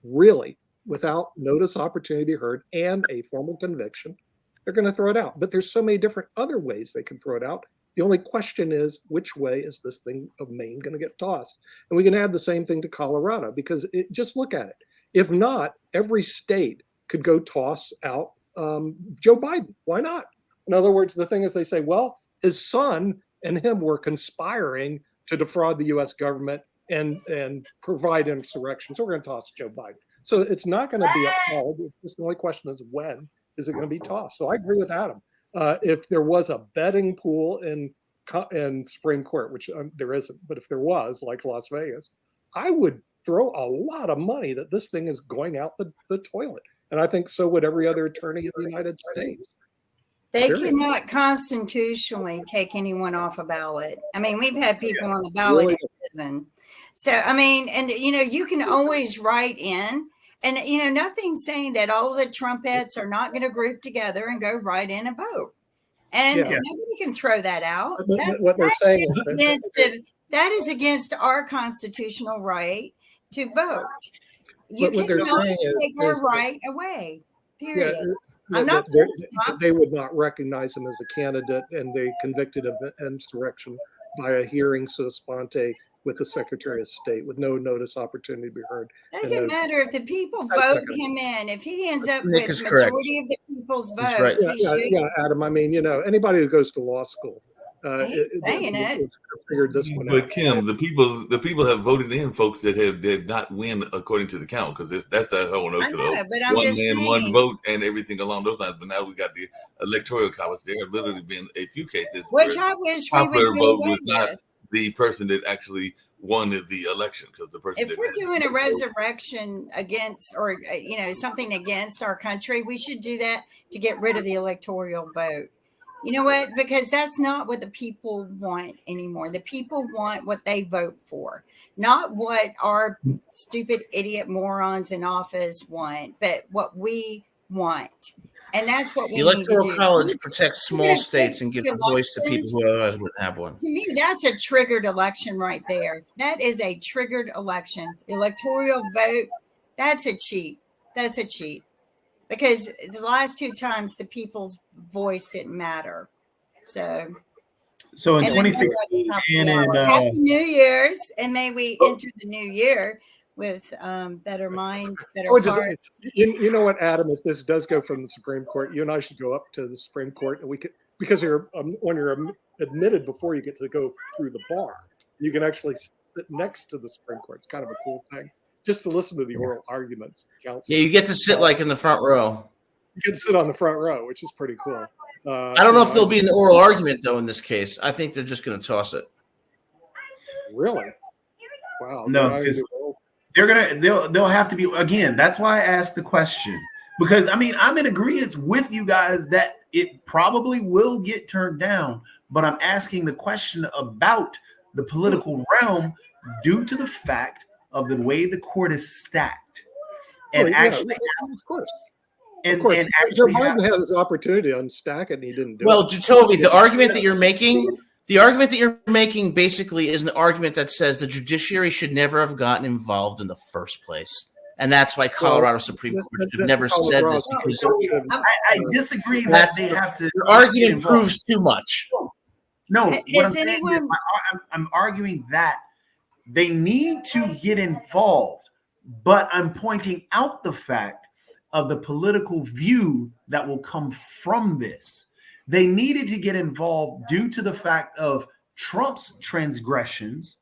Really, without notice, opportunity to be heard, and a formal conviction, they're going to throw it out. But there's so many different other ways they can throw it out. The only question is, which way is this thing of Maine going to get tossed? And we can add the same thing to Colorado, because just look at it. If not, every state could go toss out Joe Biden. Why not? In other words, the thing is, they say, well, his son and him were conspiring to defraud the U.S. government and provide insurrection. So we're going to toss Joe Biden. So it's not going to be upheld. The only question is, when is it going to be tossed? So I agree with Adam. If there was a betting pool in Supreme Court, which there isn't, but if there was, like Las Vegas, I would throw a lot of money that this thing is going out the toilet. And I think so would every other attorney in the United States. They cannot constitutionally take anyone off a ballot. I mean, we've had people on the ballot in prison. So, I mean, and you can always write in And, nothing's saying that all the Trumpettes are not going to group together and go right in and vote. And nobody can throw that out. What they're saying is that is against our constitutional right to vote. You what they're cannot saying take is our right away. Period. I'm that not they would not recognize him as a candidate, and they convicted of insurrection by a hearing sua sponte with the Secretary of State with no notice opportunity to be heard. Doesn't matter if the people vote him in. If he ends up Nick with is majority correct. of the people's He's votes, right. he should. Yeah, Adam. I mean, anybody who goes to law school, saying it. figured this one But out. Kim, the people have voted in folks that did not win according to the count, because that's that whole I notion know, of but I'm one just man, saying. one vote, and everything along those lines. But now we got the electoral college. There have literally been a few cases Which where I wish we would popular do vote away was not with. the person that actually won the election, because the person. If that we're had doing a the vote- resurrection against, or something against our country, we should do that to get rid of the electoral vote. You know what? Because that's not what the people want anymore. The people want what they vote for, not what our stupid idiot morons in office want, but what we want. And that's what we The need to Electoral do. College protects small gonna states and fix gives a voice to people who otherwise wouldn't have one. To me, that's a triggered election right there. That is a triggered election. Electoral vote, that's a cheat. That's a cheat. Because the last two times the people's voice didn't matter. So in and 2016 and in Happy New Year's, and may we enter the new year with better minds, better hearts. You know what, Adam? If this does go from the Supreme Court, you and I should go up to the Supreme Court, and we could, because when you're admitted before you get to go through the bar, you can actually sit next to the Supreme Court. It's kind of a cool thing, just to listen to the oral arguments. Yeah, you get to sit like in the front row. You get to sit on the front row, which is pretty cool. I don't know if there'll be an oral argument though in this case. I think they're just going to toss it. Really? Wow. No, because they'll have to be, again, that's why I asked the question, because I mean, I'm in agreement with you guys that it probably will get turned down, but I'm asking the question about the political realm due to the fact of the way the court is stacked. And actually, of course. And Joe actually Biden had his opportunity to unstack it, and he didn't do it. Well, Jacoby, the argument that you're making basically is an argument that says the judiciary should never have gotten involved in the first place. And that's why Colorado Supreme Court should have never said this, because I disagree that they have to. Your argument proves too much. No, what I'm saying is I'm arguing that they need to get involved, but I'm pointing out the fact of the political view that will come from this. They needed to get involved due to the fact of Trump's transgressions,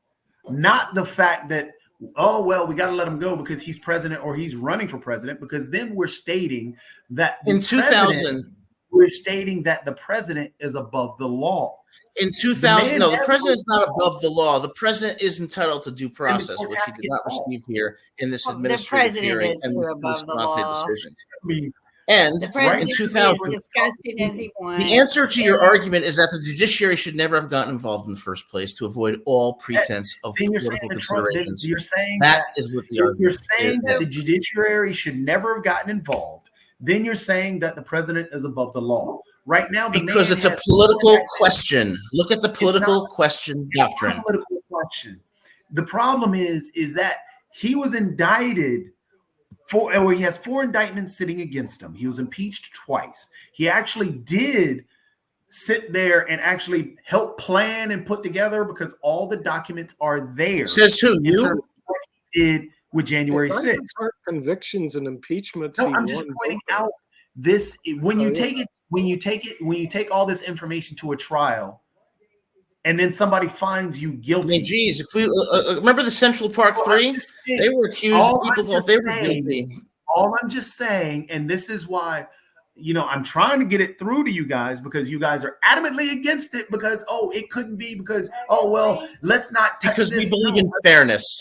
not the fact that, oh, well, we got to let him go because he's president or he's running for president, because then we're stating that in 2000, we're stating that the president is above the law. In 2000, no, the president is not above the law. The president is entitled to due process, which he did not receive here in this administrative hearing and this decision. And the president in 2000, is disgusting as he wants. the answer to your argument is that the judiciary should never have gotten involved in the first place to avoid all pretense of political considerations. You're saying that is what the argument you're saying is. that the judiciary should never have gotten involved. Then you're saying that the president is above the law. Right now, because it's a political question. Look at the political question doctrine. Political question. The problem is that he was indicted he has 4 indictments sitting against him. He was impeached twice. He actually did sit there and actually help plan and put together, because all the documents are there. Says who? You did with January 6th. Convictions and impeachments. No, I'm just pointing out this. When you take all this information to a trial, and then somebody finds you guilty. I mean, geez, if we remember the Central Park 3, they were accused. People thought they were guilty. All I'm just saying, and this is why, I'm trying to get it through to you guys, because you guys are adamantly against it, because it couldn't be, because let's not touch because this. We believe in fairness,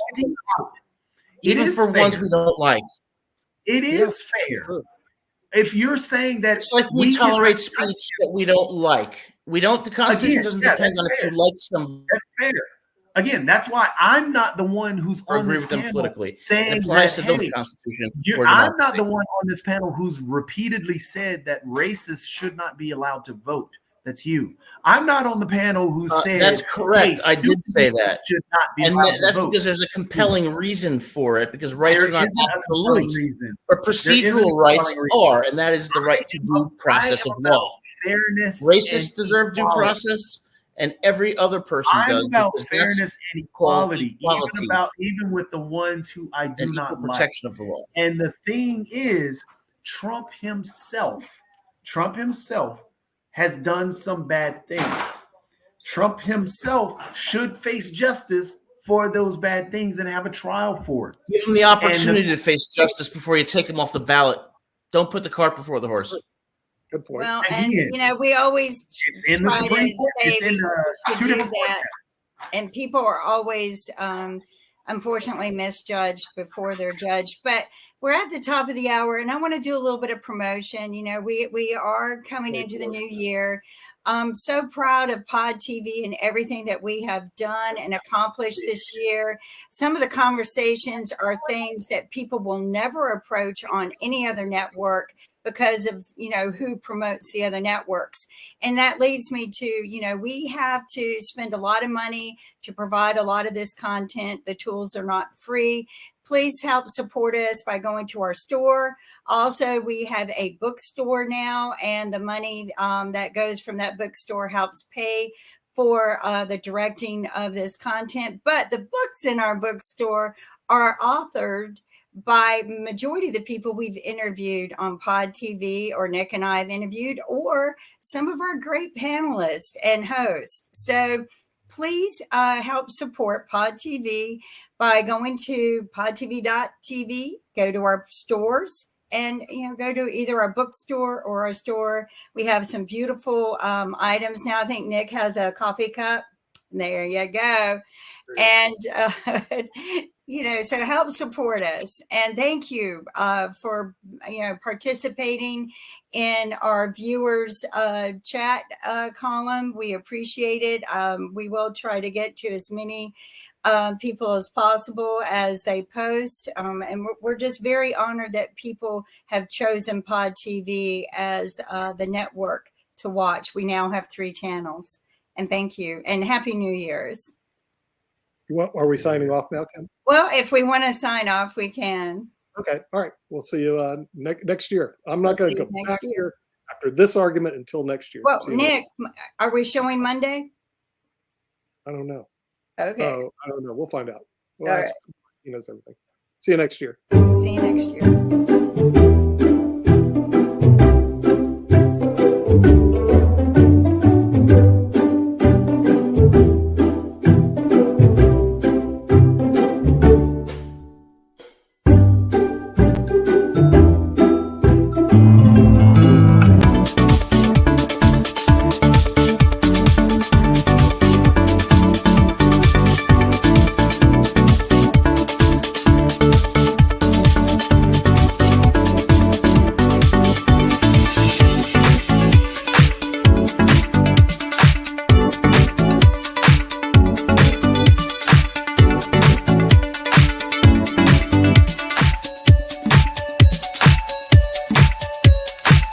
even for ones we don't like. It is fair. If you're saying that, it's like we tolerate speech that we don't like. We don't. The Constitution doesn't depend on if you like some. That's fair. again, that's why I'm not the one who's Or on agree this with them panel politically. saying It applies that, to the hey, Constitution. I'm not the one on this panel who's repeatedly said that racists should not be allowed to vote. That's you. I'm not on the panel who said that's correct. hey, I did say that. should not be And allowed that's to vote. because there's a compelling reason for it, because rights There are not isn't a absolute, compelling reason. but There isn't a procedural compelling rights reason. are, and that is the right to due process of law. Fairness. Racists deserve due equality. process, and every other person I'm does. about because fairness that's and called equality, equality even with the ones who I do and not equal like. protection of the law. And the thing is, Trump himself has done some bad things. Trump himself should face justice for those bad things and have a trial for it. Give him the opportunity to face justice before you take him off the ballot. Don't put the cart before the horse. Good point. Well, Again, and you know, we always It's in the try Supreme to Court. say It's in we should two do different courts. that, and people are always unfortunately misjudged before they're judged. But we're at the top of the hour, and I want to do a little bit of promotion. You know, we are coming into the new year. I'm so proud of Pod TV and everything that we have done and accomplished this year. Some of the conversations are things that people will never approach on any other network because of, you know, who promotes the other networks. And that leads me to, you know, we have to spend a lot of money to provide a lot of this content. The tools are not free. Please help support us by going to our store. Also, we have a bookstore now, and the money that goes from that bookstore helps pay for the directing of this content. But the books in our bookstore are authored by majority of the people we've interviewed on Pod TV, or Nick and I have interviewed, or some of our great panelists and hosts. So please help support Pod TV by going to podtv.tv, go to our stores, and go to either our bookstore or our store. We have some beautiful items now. I think Nick has a coffee cup. There you go. And so help support us, and thank you for participating in our viewers chat column. We appreciate it. We will try to get to as many people as possible as they post, and we're just very honored that people have chosen Pod TV as the network to watch. We now have 3 channels, and thank you, and Happy New Year's. What, are we signing off now, Kim? Well, if we want to sign off, we can. Okay. All right. We'll see you next year. I'm not going to go back next year here after this argument until next year. Well, Nick, are we showing Monday? I don't know. Okay. I don't know. We'll find out. All right. He knows everything. See you next year. See you next year.